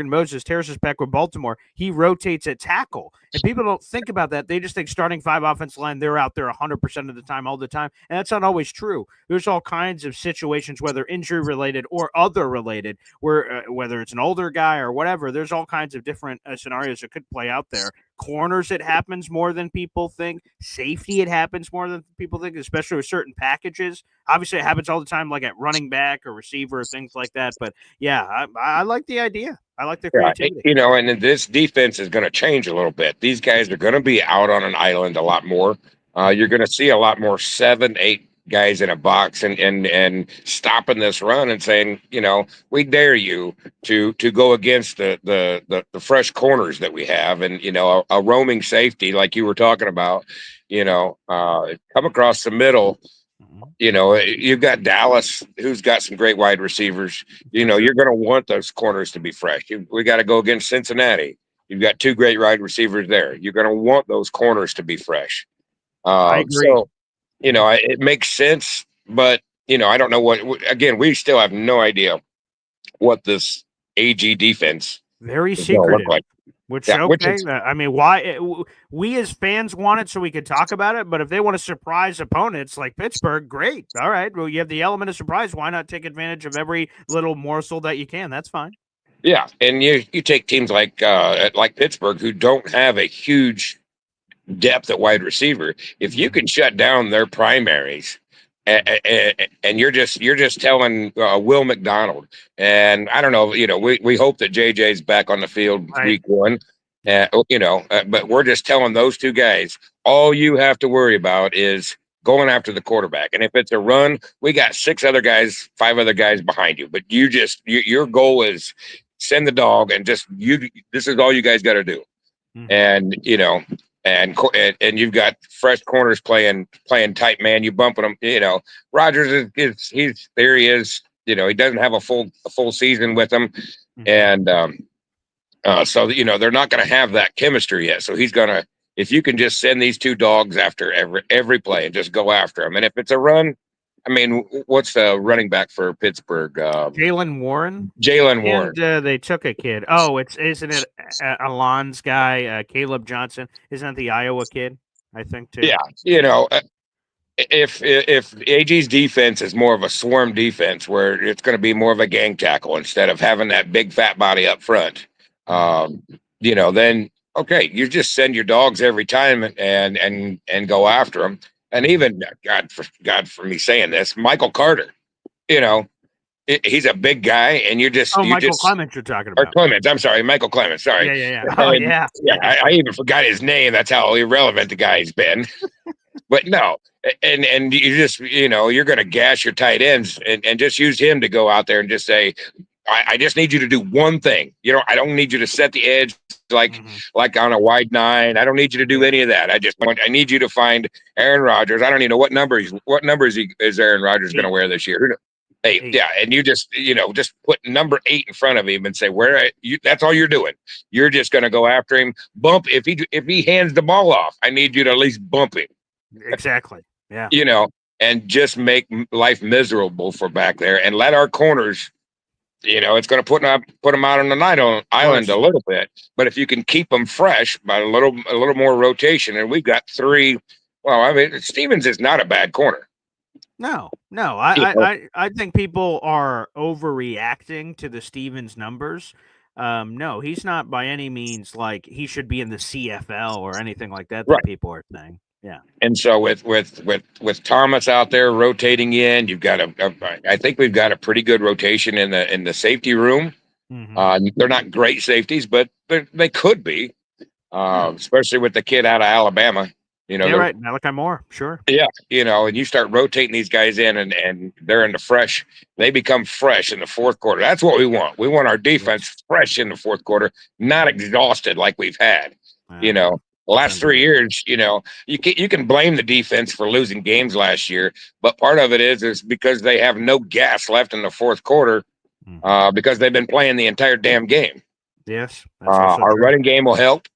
Moses tears us back with Baltimore. He rotates at tackle. And people don't think about that. They just think starting 5 offensive line, they're out there 100% of the time, all the time. And that's not always true. There's all kinds of situations, whether injury related or other related, where whether it's an older guy or whatever, there's all kinds of different scenarios that could play out there. Corners, it happens more than people think. Safety, it happens more than people think, especially with certain packages. Obviously, it happens all the time, like at running back or receiver or things like that. But yeah, I like the idea. I like the creativity. You know, and this defense is going to change a little bit. These guys are going to be out on an island a lot more. You're going to see a lot more 7, 8 guys in a box and stopping this run and saying, you know, we dare you to go against the fresh corners that we have, and you know, a roaming safety like you were talking about, you know, come across the middle. You know, you've got Dallas, who's got some great wide receivers. You know, you're going to want those corners to be fresh. We got to go against Cincinnati. You've got 2 great wide receivers there. You're going to want those corners to be fresh. I agree. So, you know, it makes sense, but you know, I don't know again, we still have no idea what this AG defense very is going to secretive. look like. Which, Yeah, okay, I mean, why we as fans want it so we can talk about it, but if they want to surprise opponents like Pittsburgh, great. All right, well, you have the element of surprise. Why not take advantage of every little morsel that you can? That's fine. Yeah, and you take teams like Pittsburgh, who don't have a huge depth at wide receiver. If you can shut down their primaries, and you're just telling Will McDonald, and I don't know, you know, we hope that JJ's back on the field week 1, you know, but we're just telling those 2 guys, all you have to worry about is going after the quarterback, and if it's a run, we got 5 other guys behind you, but your goal is send the dog, and this is all you guys got to do. And you know, and you've got fresh corners playing tight man. You bumping them. You know, Rodgers he's there. He is. You know, he doesn't have a full season with them, and so you know they're not going to have that chemistry yet. So he's gonna, if you can just send these 2 dogs after every play and just go after them, and if it's a run, I mean, what's the running back for Pittsburgh? Jaylen Warren. And they took a kid. Oh, isn't it Alon's guy, Caleb Johnson? Isn't that the Iowa kid? I think too. Yeah, you know, if AG's defense is more of a swarm defense where it's going to be more of a gang tackle instead of having that big fat body up front, you know, then okay, you just send your dogs every time and go after them. And even God for me saying this, Michael Carter, you know, he's a big guy, and Michael Clements you're talking about. Or Clements, I'm sorry, Michael Clements. Sorry. Yeah. Oh, yeah. I even forgot his name. That's how irrelevant the guy's been. But no, and you just you're going to gas your tight ends and just use him to go out there and just say, I just need you to do one thing. I don't need you to set the edge like on a wide nine. I don't need you to do any of that. I need you to find Aaron Rodgers. I don't even know what number is Aaron Rodgers going to wear this year. Who knows? 8. Yeah, and you just just put number 8 in front of him and say that's all you're doing. You're just going to go after him. Bump if he hands the ball off. I need you to at least bump him. Exactly. Yeah. And just make life miserable for back there, and let our corners. It's going to put them out on an island a little bit, but if you can keep them fresh by a little more rotation, and we've got 3. Well, I mean, Stevens is not a bad corner. No. I think people are overreacting to the Stevens numbers. No, he's not by any means like he should be in the CFL or anything like that. That people are saying. Yeah. And so with Thomas out there rotating in, you've got I think we've got a pretty good rotation in the safety room. They're not great safeties, but they could be, especially with the kid out of Alabama. Right. Malachi Moore, sure. Yeah, and you start rotating these guys in, and they're in the fresh. They become fresh in the fourth quarter. That's what we want. We want our defense fresh in the fourth quarter, not exhausted like we've had. The last 3 years, you can blame the defense for losing games last year, but part of it is because they have no gas left in the fourth quarter because they've been playing the entire damn game. Yes, our running game will help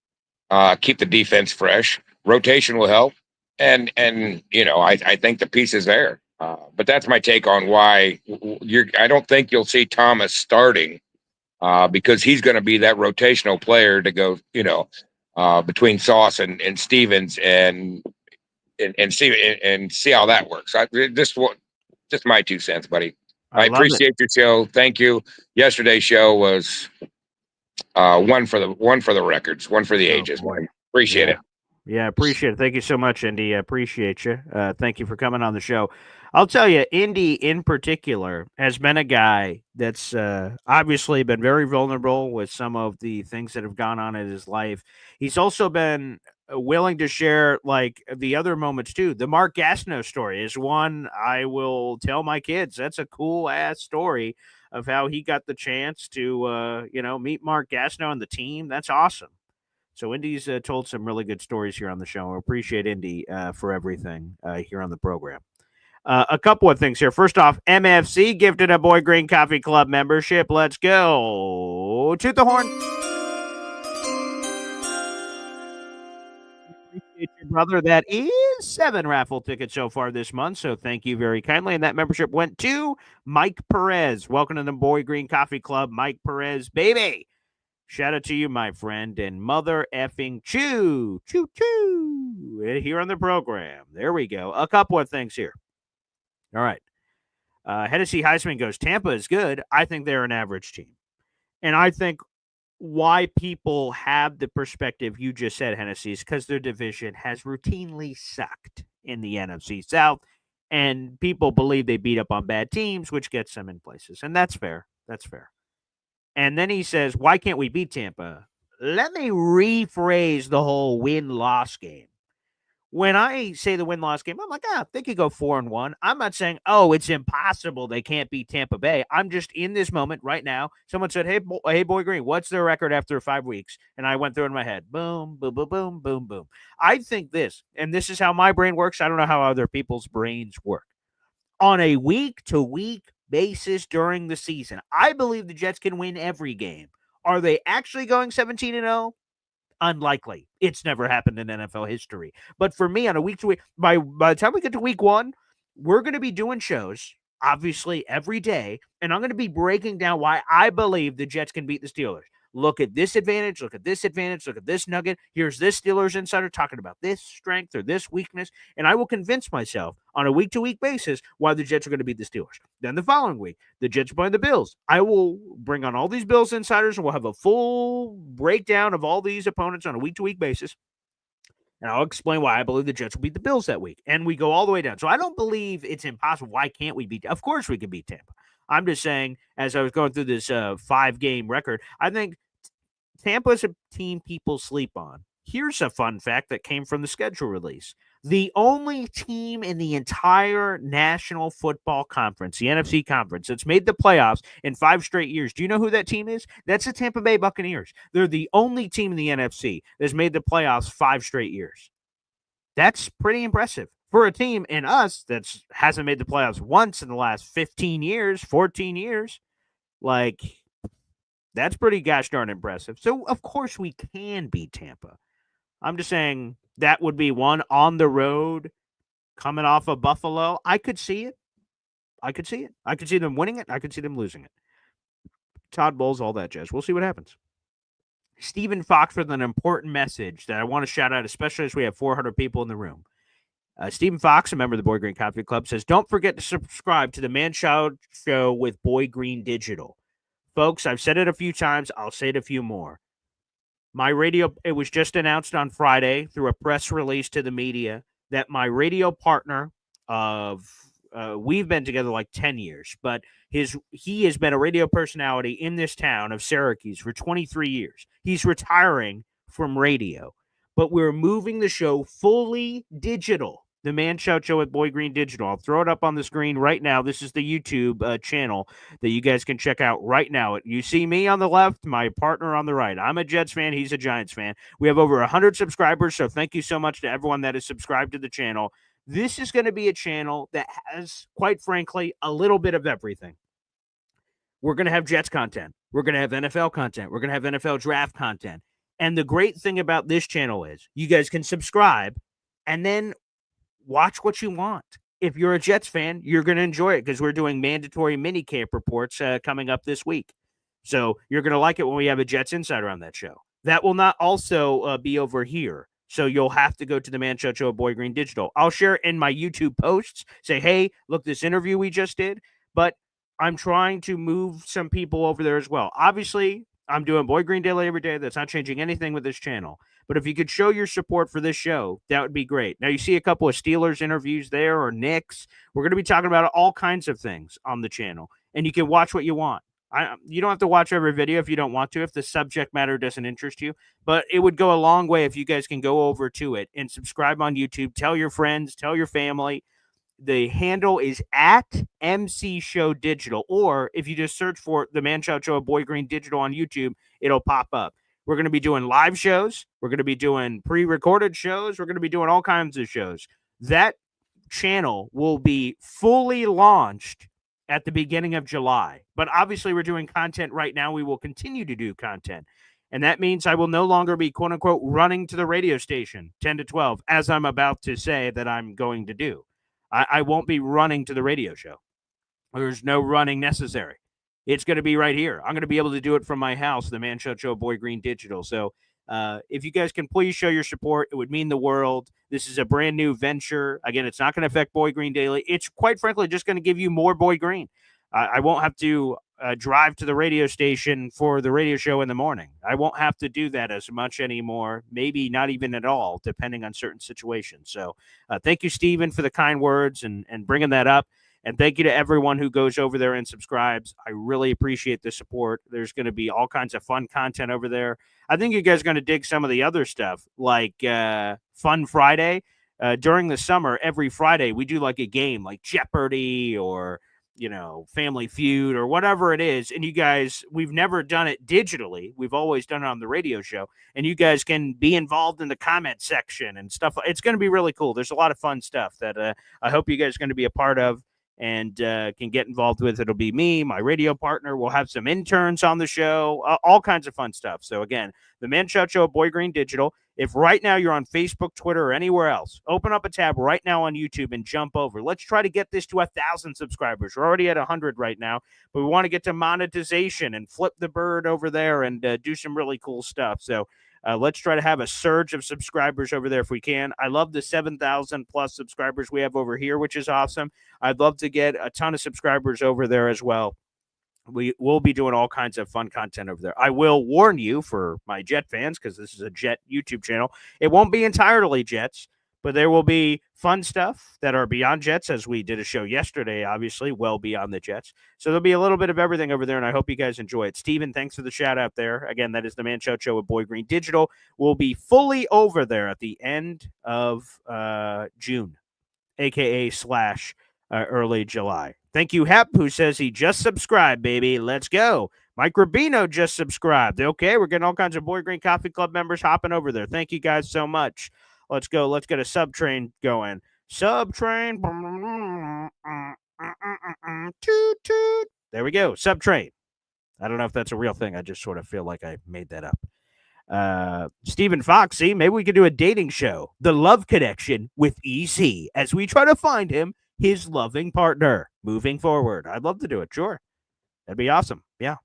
keep the defense fresh. Rotation will help, and I think the piece is there. But that's my take on why I don't think you'll see Thomas starting because he's going to be that rotational player to go, between Sauce and Stevens and see how that works. Just my 2 cents, buddy. I appreciate your show. Thank you. Yesterday's show was one for the records, one for the ages. Appreciate it. Yeah, appreciate it. Thank you so much, Indy. I appreciate you. Thank you for coming on the show. I'll tell you, Indy in particular has been a guy that's obviously been very vulnerable with some of the things that have gone on in his life. He's also been willing to share like the other moments too. The Mark Gastineau story is one I will tell my kids. That's a cool ass story of how he got the chance to meet Mark Gastineau and the team. That's awesome. So Indy's told some really good stories here on the show. I appreciate Indy for everything here on the program. A couple of things here. First off, MFC gifted a Boy Green Coffee Club membership. Let's go. Toot the horn. Appreciate you, brother. That is 7 raffle tickets so far this month. So thank you very kindly. And that membership went to Mike Perez. Welcome to the Boy Green Coffee Club, Mike Perez, baby. Shout out to you, my friend, and mother effing choo here on the program. There we go. A couple of things here. All right. Hennessy Heisman goes, Tampa is good. I think they're an average team. And I think why people have the perspective you just said, Hennessy, is because their division has routinely sucked in the NFC South. And people believe they beat up on bad teams, which gets them in places. And that's fair. That's fair. And then he says, why can't we beat Tampa? Let me rephrase the whole win-loss game. When I say the win-loss game, I'm like, they could go 4-1. I'm not saying, it's impossible they can't beat Tampa Bay. I'm just in this moment right now. Someone said, hey, Boy Green, what's their record after 5 weeks? And I went through in my head, boom, boom, boom, boom, boom, boom. I think this, and this is how my brain works. I don't know how other people's brains work. On a week-to-week basis during the season, I believe the Jets can win every game. Are they actually going 17-0? Unlikely. It's never happened in NFL history. But for me, on a week-to-week, by the time we get to week 1, we're going to be doing shows, obviously, every day, and I'm going to be breaking down why I believe the Jets can beat the Steelers. Look at this advantage, look at this advantage, look at this nugget. Here's this Steelers insider talking about this strength or this weakness, and I will convince myself on a week-to-week basis why the Jets are going to beat the Steelers. Then the following week, the Jets are playing the Bills. I will bring on all these Bills insiders, and we'll have a full breakdown of all these opponents on a week-to-week basis, and I'll explain why I believe the Jets will beat the Bills that week, and we go all the way down. So I don't believe it's impossible. Why can't we beat? Of course we can beat Tampa. I'm just saying, as I was going through this 5-game record, I think Tampa's a team people sleep on. Here's a fun fact that came from the schedule release. The only team in the entire National Football Conference, the NFC Conference, that's made the playoffs in 5 straight years. Do you know who that team is? That's the Tampa Bay Buccaneers. They're the only team in the NFC that's made the playoffs 5 straight years. That's pretty impressive for a team in us that hasn't made the playoffs once in the last 15 years, 14 years. Like, that's pretty gosh darn impressive. So, of course, we can beat Tampa. I'm just saying that would be one on the road coming off of Buffalo. I could see it. I could see it. I could see them winning it. I could see them losing it. Todd Bowles, all that jazz. We'll see what happens. Stephen Fox with an important message that I want to shout out, especially as we have 400 people in the room. Stephen Fox, a member of the Boy Green Coffee Club, says, don't forget to subscribe to the Man Child Show with Boy Green Digital. Folks, I've said it a few times. I'll say it a few more. It was just announced on Friday through a press release to the media that my radio partner we've been together like 10 years, but he has been a radio personality in this town of Syracuse for 23 years. He's retiring from radio, but we're moving the show fully digital. The Man Shout Show with Boy Green Digital. I'll throw it up on the screen right now. This is the YouTube channel that you guys can check out right now. You see me on the left, my partner on the right. I'm a Jets fan. He's a Giants fan. We have over 100 subscribers, so thank you so much to everyone that is subscribed to the channel. This is going to be a channel that has, quite frankly, a little bit of everything. We're going to have Jets content. We're going to have NFL content. We're going to have NFL draft content. And the great thing about this channel is you guys can subscribe and then watch what you want. If you're a Jets fan, you're going to enjoy it because we're doing mandatory mini camp reports coming up this week. So you're going to like it when we have a Jets insider on that show. That will not also be over here. So you'll have to go to the Man Show Show Boy Green Digital. I'll share in my YouTube posts, say, hey, look, this interview we just did. But I'm trying to move some people over there as well. Obviously, I'm doing Boy Green Daily every day. That's not changing anything with this channel. But if you could show your support for this show, that would be great. Now, you see a couple of Steelers interviews there or Knicks. We're going to be talking about all kinds of things on the channel. And you can watch what you want. You don't have to watch every video if you don't want to, if the subject matter doesn't interest you. But it would go a long way if you guys can go over to it and subscribe on YouTube. Tell your friends, tell your family. The handle is at MC Show Digital. Or if you just search for the Man Shout Show of Boy Green Digital on YouTube, it'll pop up. We're going to be doing live shows. We're going to be doing pre-recorded shows. We're going to be doing all kinds of shows. That channel will be fully launched at the beginning of July. But obviously, we're doing content right now. We will continue to do content. And that means I will no longer be, quote unquote, running to the radio station 10 to 12, as I'm about to say that I'm going to do. I won't be running to the radio show. There's no running necessary. It's going to be right here. I'm going to be able to do it from my house, the Man Show Show Boy Green Digital. So if you guys can please show your support, it would mean the world. This is a brand new venture. Again, it's not going to affect Boy Green Daily. It's quite frankly just going to give you more Boy Green. I won't have to drive to the radio station for the radio show in the morning. I won't have to do that as much anymore, maybe not even at all, depending on certain situations. So thank you, Stephen, for the kind words and bringing that up. And thank you to everyone who goes over there and subscribes. I really appreciate the support. There's going to be all kinds of fun content over there. I think you guys are going to dig some of the other stuff, like Fun Friday. During the summer, every Friday, we do like a game like Jeopardy or Family Feud or whatever it is. And you guys, we've never done it digitally. We've always done it on the radio show. And you guys can be involved in the comment section and stuff. It's going to be really cool. There's a lot of fun stuff that I hope you guys are going to be a part of and can get involved with. It'll be me, my radio partner. We'll have some interns on the show, all kinds of fun stuff. So again, the Man Shout Show, Boy Green Digital. If right now you're on Facebook, Twitter, or anywhere else, open up a tab right now on YouTube and jump over. Let's try to get this to 1,000 subscribers. We're already at 100 right now, but we want to get to monetization and flip the bird over there and do some really cool stuff. So let's try to have a surge of subscribers over there if we can. I love the 7,000 plus subscribers we have over here, which is awesome. I'd love to get a ton of subscribers over there as well. We will be doing all kinds of fun content over there. I will warn you for my Jet fans, because this is a Jet YouTube channel, it won't be entirely Jets, But there will be fun stuff that are beyond Jets, as we did a show yesterday, obviously, well beyond the Jets. So there'll be a little bit of everything over there, and I hope you guys enjoy it. Steven, thanks for the shout out there. Again, that is the Man Shout Show with Boy Green Digital. We'll be fully over there at the end of June, a.k.a. / early July. Thank you, Hep, who says he just subscribed, baby. Let's go. Mike Rubino just subscribed. Okay, we're getting all kinds of Boy Green Coffee Club members hopping over there. Thank you guys so much. Let's go. Let's get a subtrain going. Subtrain. Toot, toot. There we go. Subtrain. I don't know if that's a real thing. I just sort of feel like I made that up. Stephen Foxy, maybe we could do a dating show, The Love Connection with EC, as we try to find him his loving partner moving forward. I'd love to do it. Sure. That'd be awesome. Yeah.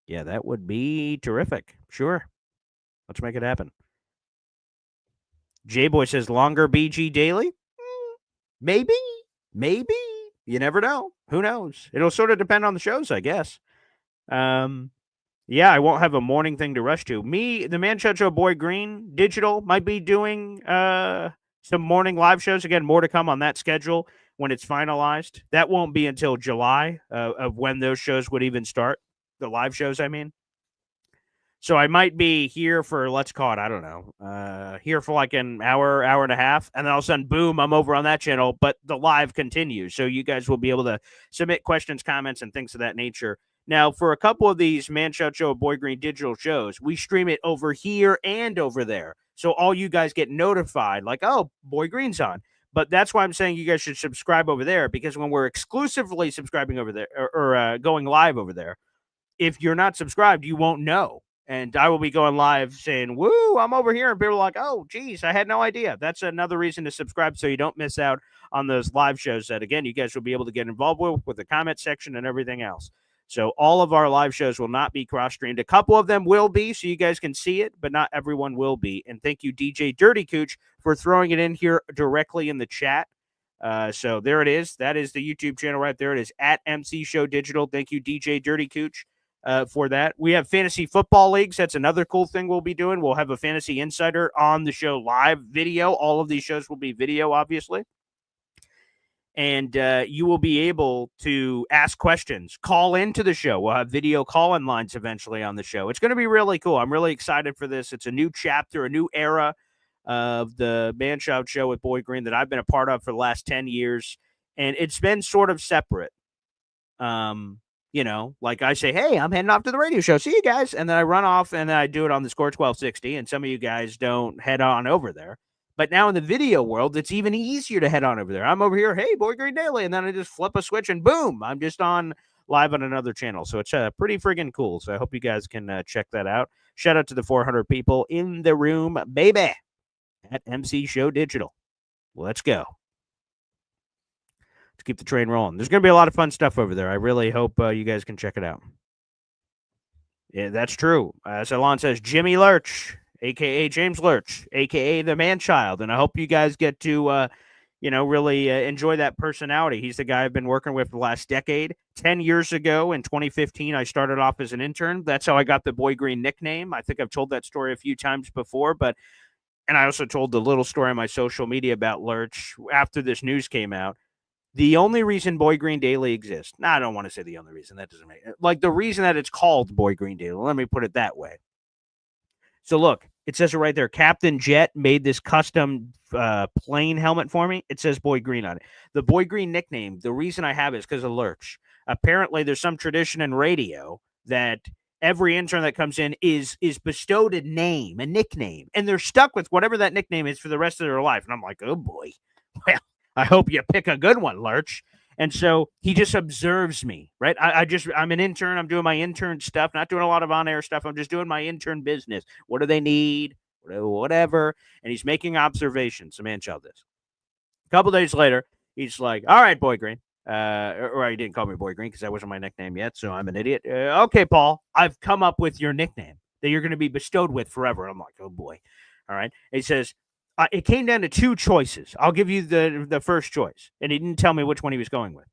Yeah, that would be terrific. Sure. Let's make it happen. J-Boy says longer BG daily? Maybe. Maybe. You never know. Who knows? It'll sort of depend on the shows, I guess. Yeah, I won't have a morning thing to rush to. Me, the Man Shout Show Boy Green Digital might be doing some morning live shows. Again, more to come on that schedule when it's finalized. That won't be until July of when those shows would even start. The live shows, I mean. So I might be here for, let's call it, I don't know, here for like an hour, hour and a half, and then all of a sudden, boom, I'm over on that channel, but the live continues. So you guys will be able to submit questions, comments, and things of that nature. Now, for a couple of these Man Shout Show Boy Green digital shows, we stream it over here and over there. So all you guys get notified, like, oh, Boy Green's on. But that's why I'm saying you guys should subscribe over there, because when we're exclusively subscribing over there or going live over there, if you're not subscribed, you won't know. And I will be going live saying, woo, I'm over here. And people are like, oh, geez, I had no idea. That's another reason to subscribe so you don't miss out on those live shows that, again, you guys will be able to get involved with the comment section and everything else. So all of our live shows will not be cross-streamed. A couple of them will be, so you guys can see it, but not everyone will be. And thank you, DJ Dirty Cooch, for throwing it in here directly in the chat. So there it is. That is the YouTube channel right there. It is at MC Show Digital. Thank you, DJ Dirty Cooch. For that. We have fantasy football leagues. That's another cool thing we'll be doing. We'll have a fantasy insider on the show live video. All of these shows will be video, obviously. And you will be able to ask questions, call into the show. We'll have video call-in lines eventually on the show. It's going to be really cool. I'm really excited for this. It's a new chapter, a new era of the Man Shout Show with Boy Green that I've been a part of for the last 10 years. And it's been sort of separate. You know, like I say, hey, I'm heading off to the radio show. See you guys. And then I run off and then I do it on the Score 1260. And some of you guys don't head on over there. But now in the video world, it's even easier to head on over there. I'm over here, hey, Boy Green Daily. And then I just flip a switch and boom, I'm just on live on another channel. So it's pretty friggin' cool. So I hope you guys can check that out. Shout out to the 400 people in the room, baby, at MC Show Digital. Let's go. To keep the train rolling. There's going to be a lot of fun stuff over there. I really hope you guys can check it out. Yeah, that's true. Salon says Jimmy Lurch, a.k.a. James Lurch, a.k.a. the Man-Child. And I hope you guys get to, really enjoy that personality. He's the guy I've been working with the last decade. 10 years ago in 2015, I started off as an intern. That's how I got the Boy Green nickname. I think I've told that story a few times before, and I also told the little story on my social media about Lurch after this news came out. The only reason Boy Green Daily exists, I don't want to say the only reason, that doesn't make it, like the reason that it's called Boy Green Daily, let me put it that way. So look, it says it right there. Captain Jet made this custom plane helmet for me. It says Boy Green on it. The Boy Green nickname, the reason I have it is because of Lurch. Apparently there's some tradition in radio that every intern that comes in is bestowed a name, a nickname, and they're stuck with whatever that nickname is for the rest of their life. And I'm like, oh boy, well, I hope you pick a good one, Lurch. And so he just observes me, right? I'm an intern. I'm doing my intern stuff, not doing a lot of on-air stuff. I'm just doing my intern business. What do they need? Whatever. And he's making observations. The Man-Child is. A couple days later, he's like, all right, Boy Green. Or he didn't call me Boy Green because that wasn't my nickname yet, so I'm an idiot. Okay, Paul, I've come up with your nickname that you're going to be bestowed with forever. I'm like, oh, boy. All right. He says, it came down to two choices. I'll give you the first choice. And he didn't tell me which one he was going with.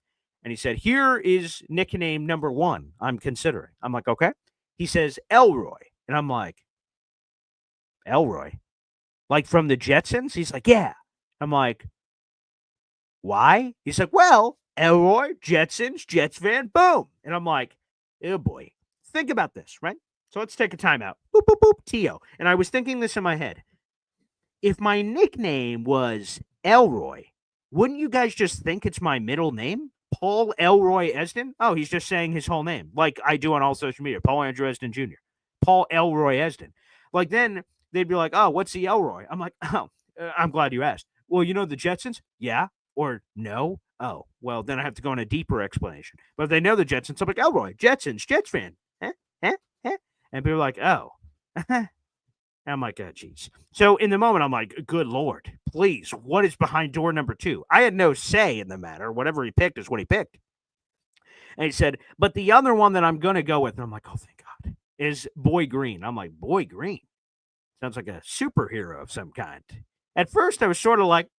And he said, here is nickname number one I'm considering. I'm like, okay. He says, Elroy. And I'm like, Elroy? Like from the Jetsons? He's like, yeah. I'm like, why? He's like, well, Elroy, Jetsons, Jets fan, boom. And I'm like, oh boy. Think about this, right? So let's take a timeout. Boop, boop, boop, T.O. And I was thinking this in my head. If my nickname was Elroy, wouldn't you guys just think it's my middle name? Paul Elroy Esden? Oh, he's just saying his whole name, like I do on all social media. Paul Andrew Esden Jr. Paul Elroy Esden. Like then they'd be like, oh, what's the Elroy? I'm like, oh, I'm glad you asked. Well, you know the Jetsons? Yeah. Or no? Oh, well, then I have to go in a deeper explanation. But if they know the Jetsons, I'm like, Elroy, Jetsons, Jets fan. Huh? Huh? Huh? And people are like, oh. I'm like, oh, geez. So in the moment, I'm like, good Lord, please, what is behind door number 2? I had no say in the matter. Whatever he picked is what he picked. And he said, but the other one that I'm going to go with, and I'm like, oh, thank God, is Boy Green. I'm like, Boy Green? Sounds like a superhero of some kind. At first, I was sort of like,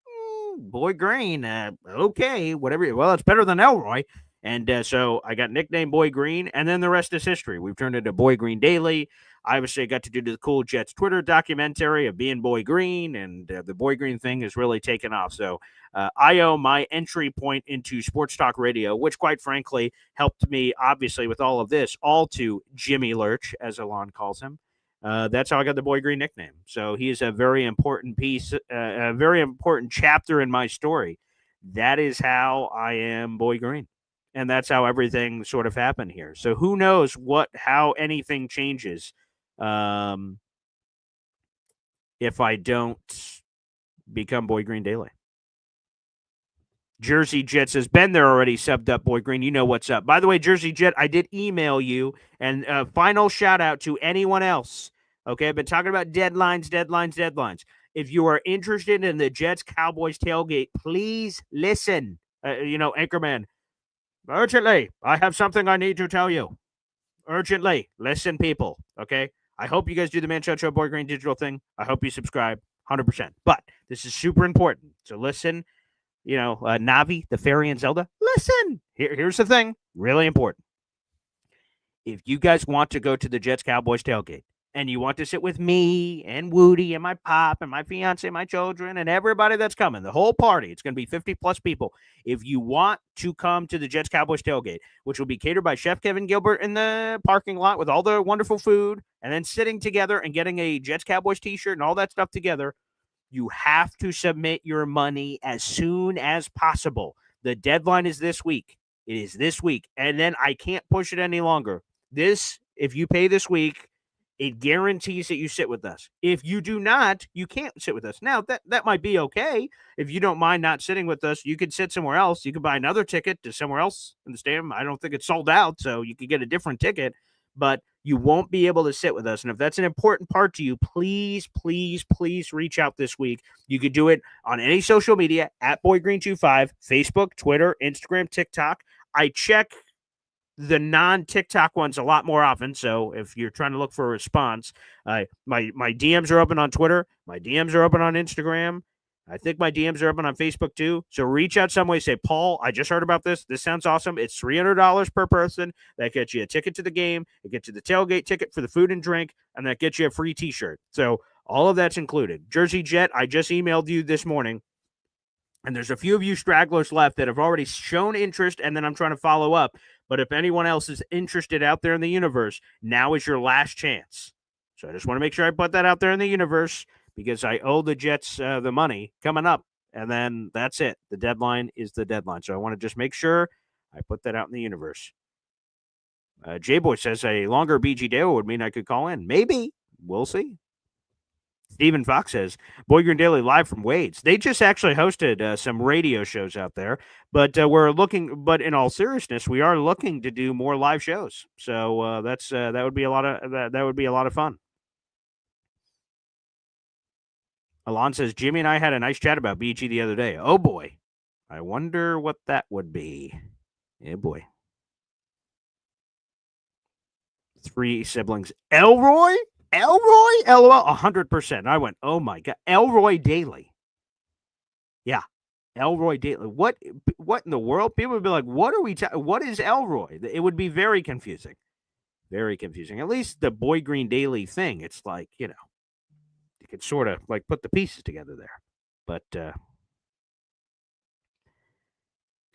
Boy Green, okay, whatever. Well, it's better than Elroy. And so I got nicknamed Boy Green, and then the rest is history. We've turned into Boy Green Daily. I obviously got to do the cool Jets Twitter documentary of being Boy Green, and the Boy Green thing has really taken off. So I owe my entry point into sports talk radio, which quite frankly helped me, obviously, with all of this, all to Jimmy Lurch, as Alon calls him. That's how I got the Boy Green nickname. So he is a very important piece, a very important chapter in my story. That is how I am Boy Green. And that's how everything sort of happened here. So who knows how anything changes if I don't become Boy Green Daily. Jersey Jet says, been there already, subbed up, Boy Green. You know what's up. By the way, Jersey Jet, I did email you. And final shout out to anyone else. Okay, I've been talking about deadlines. If you are interested in the Jets-Cowboys tailgate, please listen. Anchorman, urgently, I have something I need to tell you. Urgently, listen, people. Okay? I hope you guys do the Man Show Boy Green digital thing. I hope you subscribe 100%. But this is super important. So listen. Navi, the fairy, and Zelda, listen. Here's the thing, really important. If you guys want to go to the Jets-Cowboys tailgate and you want to sit with me and Woody and my pop and my fiance, my children, and everybody that's coming, the whole party, it's going to be 50-plus people. If you want to come to the Jets-Cowboys tailgate, which will be catered by Chef Kevin Gilbert in the parking lot with all the wonderful food, and then sitting together and getting a Jets-Cowboys t-shirt and all that stuff together, you have to submit your money as soon as possible. The deadline is this week. It is this week. And then I can't push it any longer. If you pay this week, it guarantees that you sit with us. If you do not, you can't sit with us. Now, that might be okay. If you don't mind not sitting with us, you could sit somewhere else. You could buy another ticket to somewhere else in the stadium. I don't think it's sold out, so you could get a different ticket. But you won't be able to sit with us. And if that's an important part to you, please, please, please reach out this week. You could do it on any social media at BoyGreen25, Facebook, Twitter, Instagram, TikTok. I check the non-TikTok ones a lot more often. So if you're trying to look for a response, my DMs are open on Twitter. My DMs are open on Instagram. I think my DMs are open on Facebook too. So reach out some way. Say, Paul, I just heard about this. This sounds awesome. It's $300 per person. That gets you a ticket to the game. It gets you the tailgate ticket for the food and drink, and that gets you a free T-shirt. So all of that's included. Jersey Jet, I just emailed you this morning, and there's a few of you stragglers left that have already shown interest, and then I'm trying to follow up. But if anyone else is interested out there in the universe, now is your last chance. So I just want to make sure I put that out there in the universe, because I owe the Jets the money coming up. And then that's it. The deadline is the deadline. So I want to just make sure I put that out in the universe. J-Boy says a longer BG Daily would mean I could call in. Maybe. We'll see. Stephen Fox says, Boy Green Daily live from Wade's. They just actually hosted some radio shows out there. But but in all seriousness, we are looking to do more live shows. So that would be a lot of fun. Alon says, Jimmy and I had a nice chat about BG the other day. Oh, boy. I wonder what that would be. Yeah, boy. 3 siblings. Elroy? LOL, 100%. I went, oh, my God. Elroy Daily. Yeah. Elroy Daily. What in the world? People would be like, what is Elroy? It would be very confusing. Very confusing. At least the Boy Green Daily thing, it's like, could sort of like put the pieces together there. But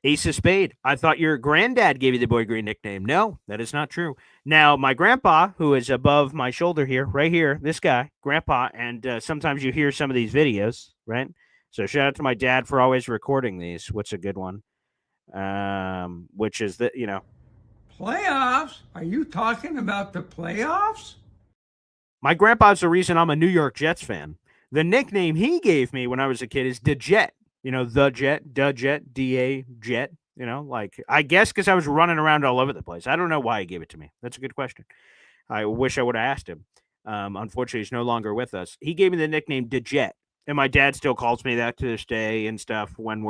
Ace of Spade. I thought your granddad gave you the Boy Green nickname. No, that is not true. Now, my grandpa, who is above my shoulder here, right here, this guy, grandpa, and sometimes you hear some of these videos, right? So shout out to my dad for always recording these. What's a good one? Which is that, Playoffs? Are you talking about the playoffs? my grandpa's the reason I'm a New York Jets fan. The nickname he gave me when I was a kid is the Jet. The Jet, D-A, Jet. I guess because I was running around all over the place. I don't know why he gave it to me. That's a good question. I wish I would have asked him. Unfortunately, he's no longer with us. He gave me the nickname the Jet, and my dad still calls me that to this day and stuff when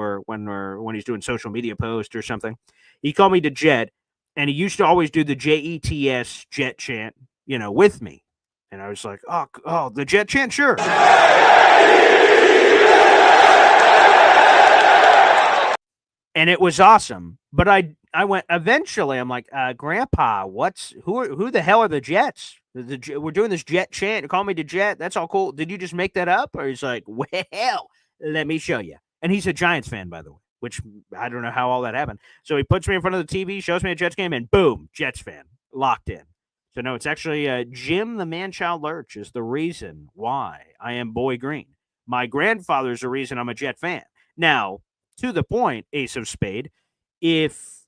he's doing social media posts or something. He called me the Jet, and he used to always do the JETS Jet chant, with me. And I was like, oh, the Jet chant, sure. And it was awesome. But I went eventually. I'm like, Grandpa, who the hell are the Jets? We're doing this Jet chant. Call me the Jet. That's all cool. Did you just make that up? Or he's like, well, let me show you. And he's a Giants fan, by the way, which I don't know how all that happened. So he puts me in front of the TV, shows me a Jets game, and boom, Jets fan, locked in. So no, it's actually Jim the Man-Child Lurch is the reason why I am Boy Green. My grandfather's the reason I'm a Jet fan. Now, to the point, Ace of Spade, if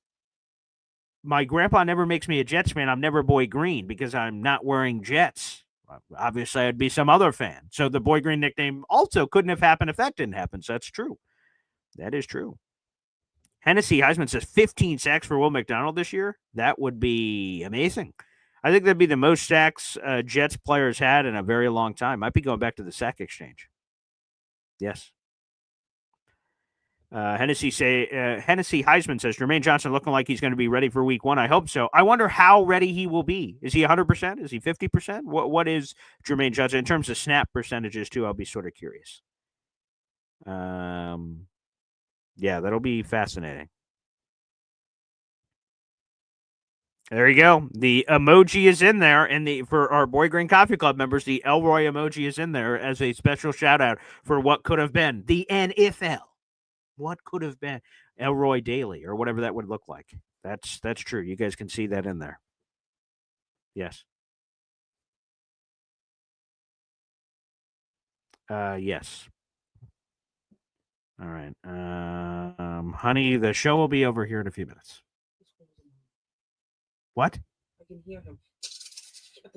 my grandpa never makes me a Jets fan, I'm never Boy Green because I'm not wearing Jets. Obviously, I'd be some other fan. So the Boy Green nickname also couldn't have happened if that didn't happen. So that's true. That is true. Hennessy Heisman says 15 sacks for Will McDonald this year. That would be amazing. I think that'd be the most sacks Jets players had in a very long time. Might be going back to the sack exchange. Yes. Hennessy Heisman says Jermaine Johnson looking like he's going to be ready for week 1. I hope so. I wonder how ready he will be. Is he 100%? Is he 50%? What is Jermaine Johnson in terms of snap percentages too? I'll be sort of curious. Yeah, that'll be fascinating. There you go. The emoji is in there, and for our Boy Green Coffee Club members, the Elroy emoji is in there as a special shout out for what could have been the NFL. What could have been Elroy Daily or whatever that would look like. That's true. You guys can see that in there. Yes. Yes. All right. Honey, the show will be over here in a few minutes. What? I can hear him.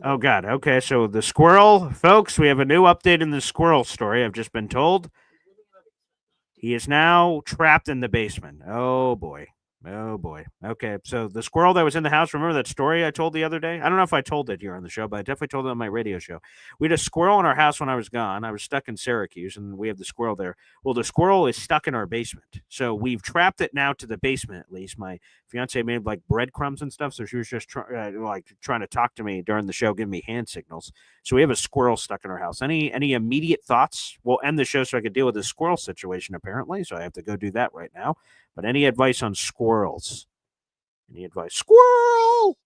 Oh, God. Okay, so the squirrel, folks, we have a new update in the squirrel story. I've just been told. He is now trapped in the basement. Oh, boy. Oh, boy. Okay, so the squirrel that was in the house, remember that story I told the other day? I don't know if I told it here on the show, but I definitely told it on my radio show. We had a squirrel in our house when I was gone. I was stuck in Syracuse, and we have the squirrel there. Well, the squirrel is stuck in our basement. So we've trapped it now to the basement, at least. My fiance made like breadcrumbs and stuff, so she was just trying to talk to me during the show, giving me hand signals. So we have a squirrel stuck in our house. Any immediate thoughts? We'll end the show so I could deal with the squirrel situation, apparently, so I have to go do that right now. But any advice on squirrels? Any advice? Squirrel!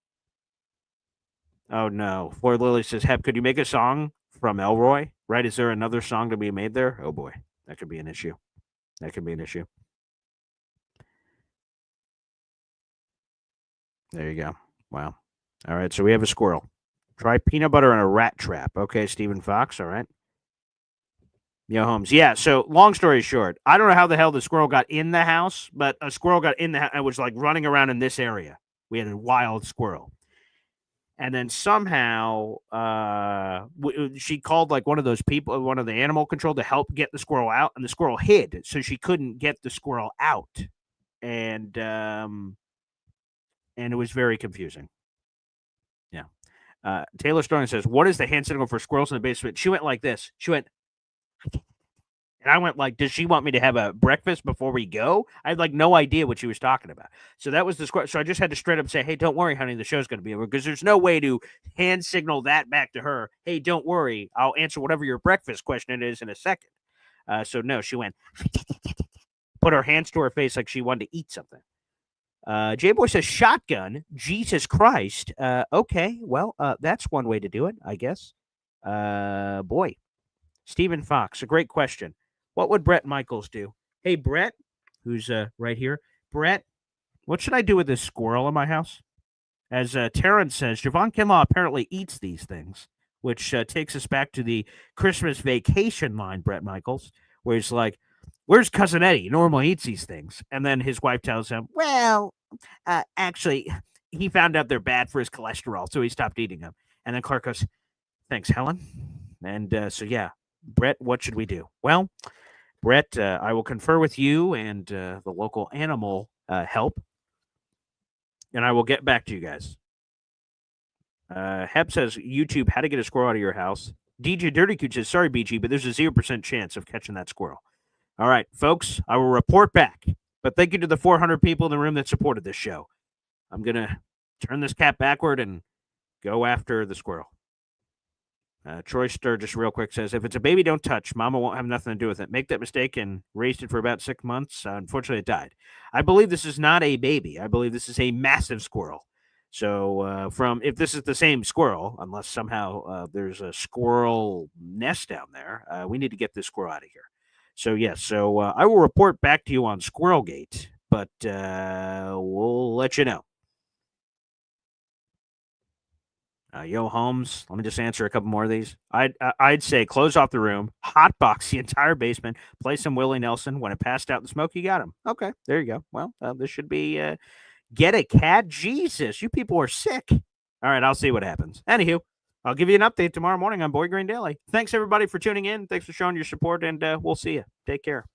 Oh, no. Floyd Lily says, Hep, could you make a song from Elroy? Right? Is there another song to be made there? Oh, boy. That could be an issue. That could be an issue. There you go. Wow. All right, so we have a squirrel. Try peanut butter in a rat trap. Okay, Stephen Fox, all right. Yo, Holmes. Yeah, so long story short, I don't know how the hell the squirrel got in the house, but a squirrel got in the house and was like running around in this area. We had a wild squirrel. And then somehow she called like one of those people, one of the animal control to help get the squirrel out, and the squirrel hid, so she couldn't get the squirrel out. And it was very confusing. Yeah. Taylor Starling says, what is the hand signal for squirrels in the basement? She went like this. She went, and I went like, does she want me to have a breakfast before we go? I had like no idea what she was talking about. So that was the squirrel. So I just had to straight up say, hey, don't worry, honey, the show's going to be over, because there's no way to hand signal that back to her. Hey, don't worry, I'll answer whatever your breakfast question is in a second. So no, she went, put her hands to her face like she wanted to eat something. J-Boy says shotgun. Jesus Christ. Okay, well, that's one way to do it, I guess. Boy. Stephen Fox, a great question. What would Brett Michaels do? Hey, Brett, who's right here. Brett, what should I do with this squirrel in my house? As Terrence says, Javon Kinlaw apparently eats these things, which takes us back to the Christmas vacation line, Brett Michaels, where he's like, where's Cousin Eddie? He normally eats these things. And then his wife tells him, well, actually, he found out they're bad for his cholesterol, so he stopped eating them. And then Clark goes, thanks, Helen. And so, yeah, Brett, what should we do? Well, Brett, I will confer with you and the local animal help, and I will get back to you guys. Heb says, YouTube, how to get a squirrel out of your house. DJ Dirty Cooch says, sorry, BG, but there's a 0% chance of catching that squirrel. All right, folks, I will report back. But thank you to the 400 people in the room that supported this show. I'm going to turn this cat backward and go after the squirrel. Troy Stur just real quick says, if it's a baby, don't touch. Mama won't have nothing to do with it. Make that mistake and raised it for about 6 months. Unfortunately, it died. I believe this is not a baby. I believe this is a massive squirrel. So if this is the same squirrel, unless somehow there's a squirrel nest down there, we need to get this squirrel out of here. So, yes, I will report back to you on Squirrelgate, but we'll let you know. Yo, Holmes, let me just answer a couple more of these. I'd say close off the room, hotbox the entire basement, play some Willie Nelson. When it passed out in the smoke, you got him. Okay, there you go. Well, this should be get a cat. Jesus, you people are sick. All right, I'll see what happens. Anywho, I'll give you an update tomorrow morning on Boy Green Daily. Thanks, everybody, for tuning in. Thanks for showing your support, and we'll see you. Take care.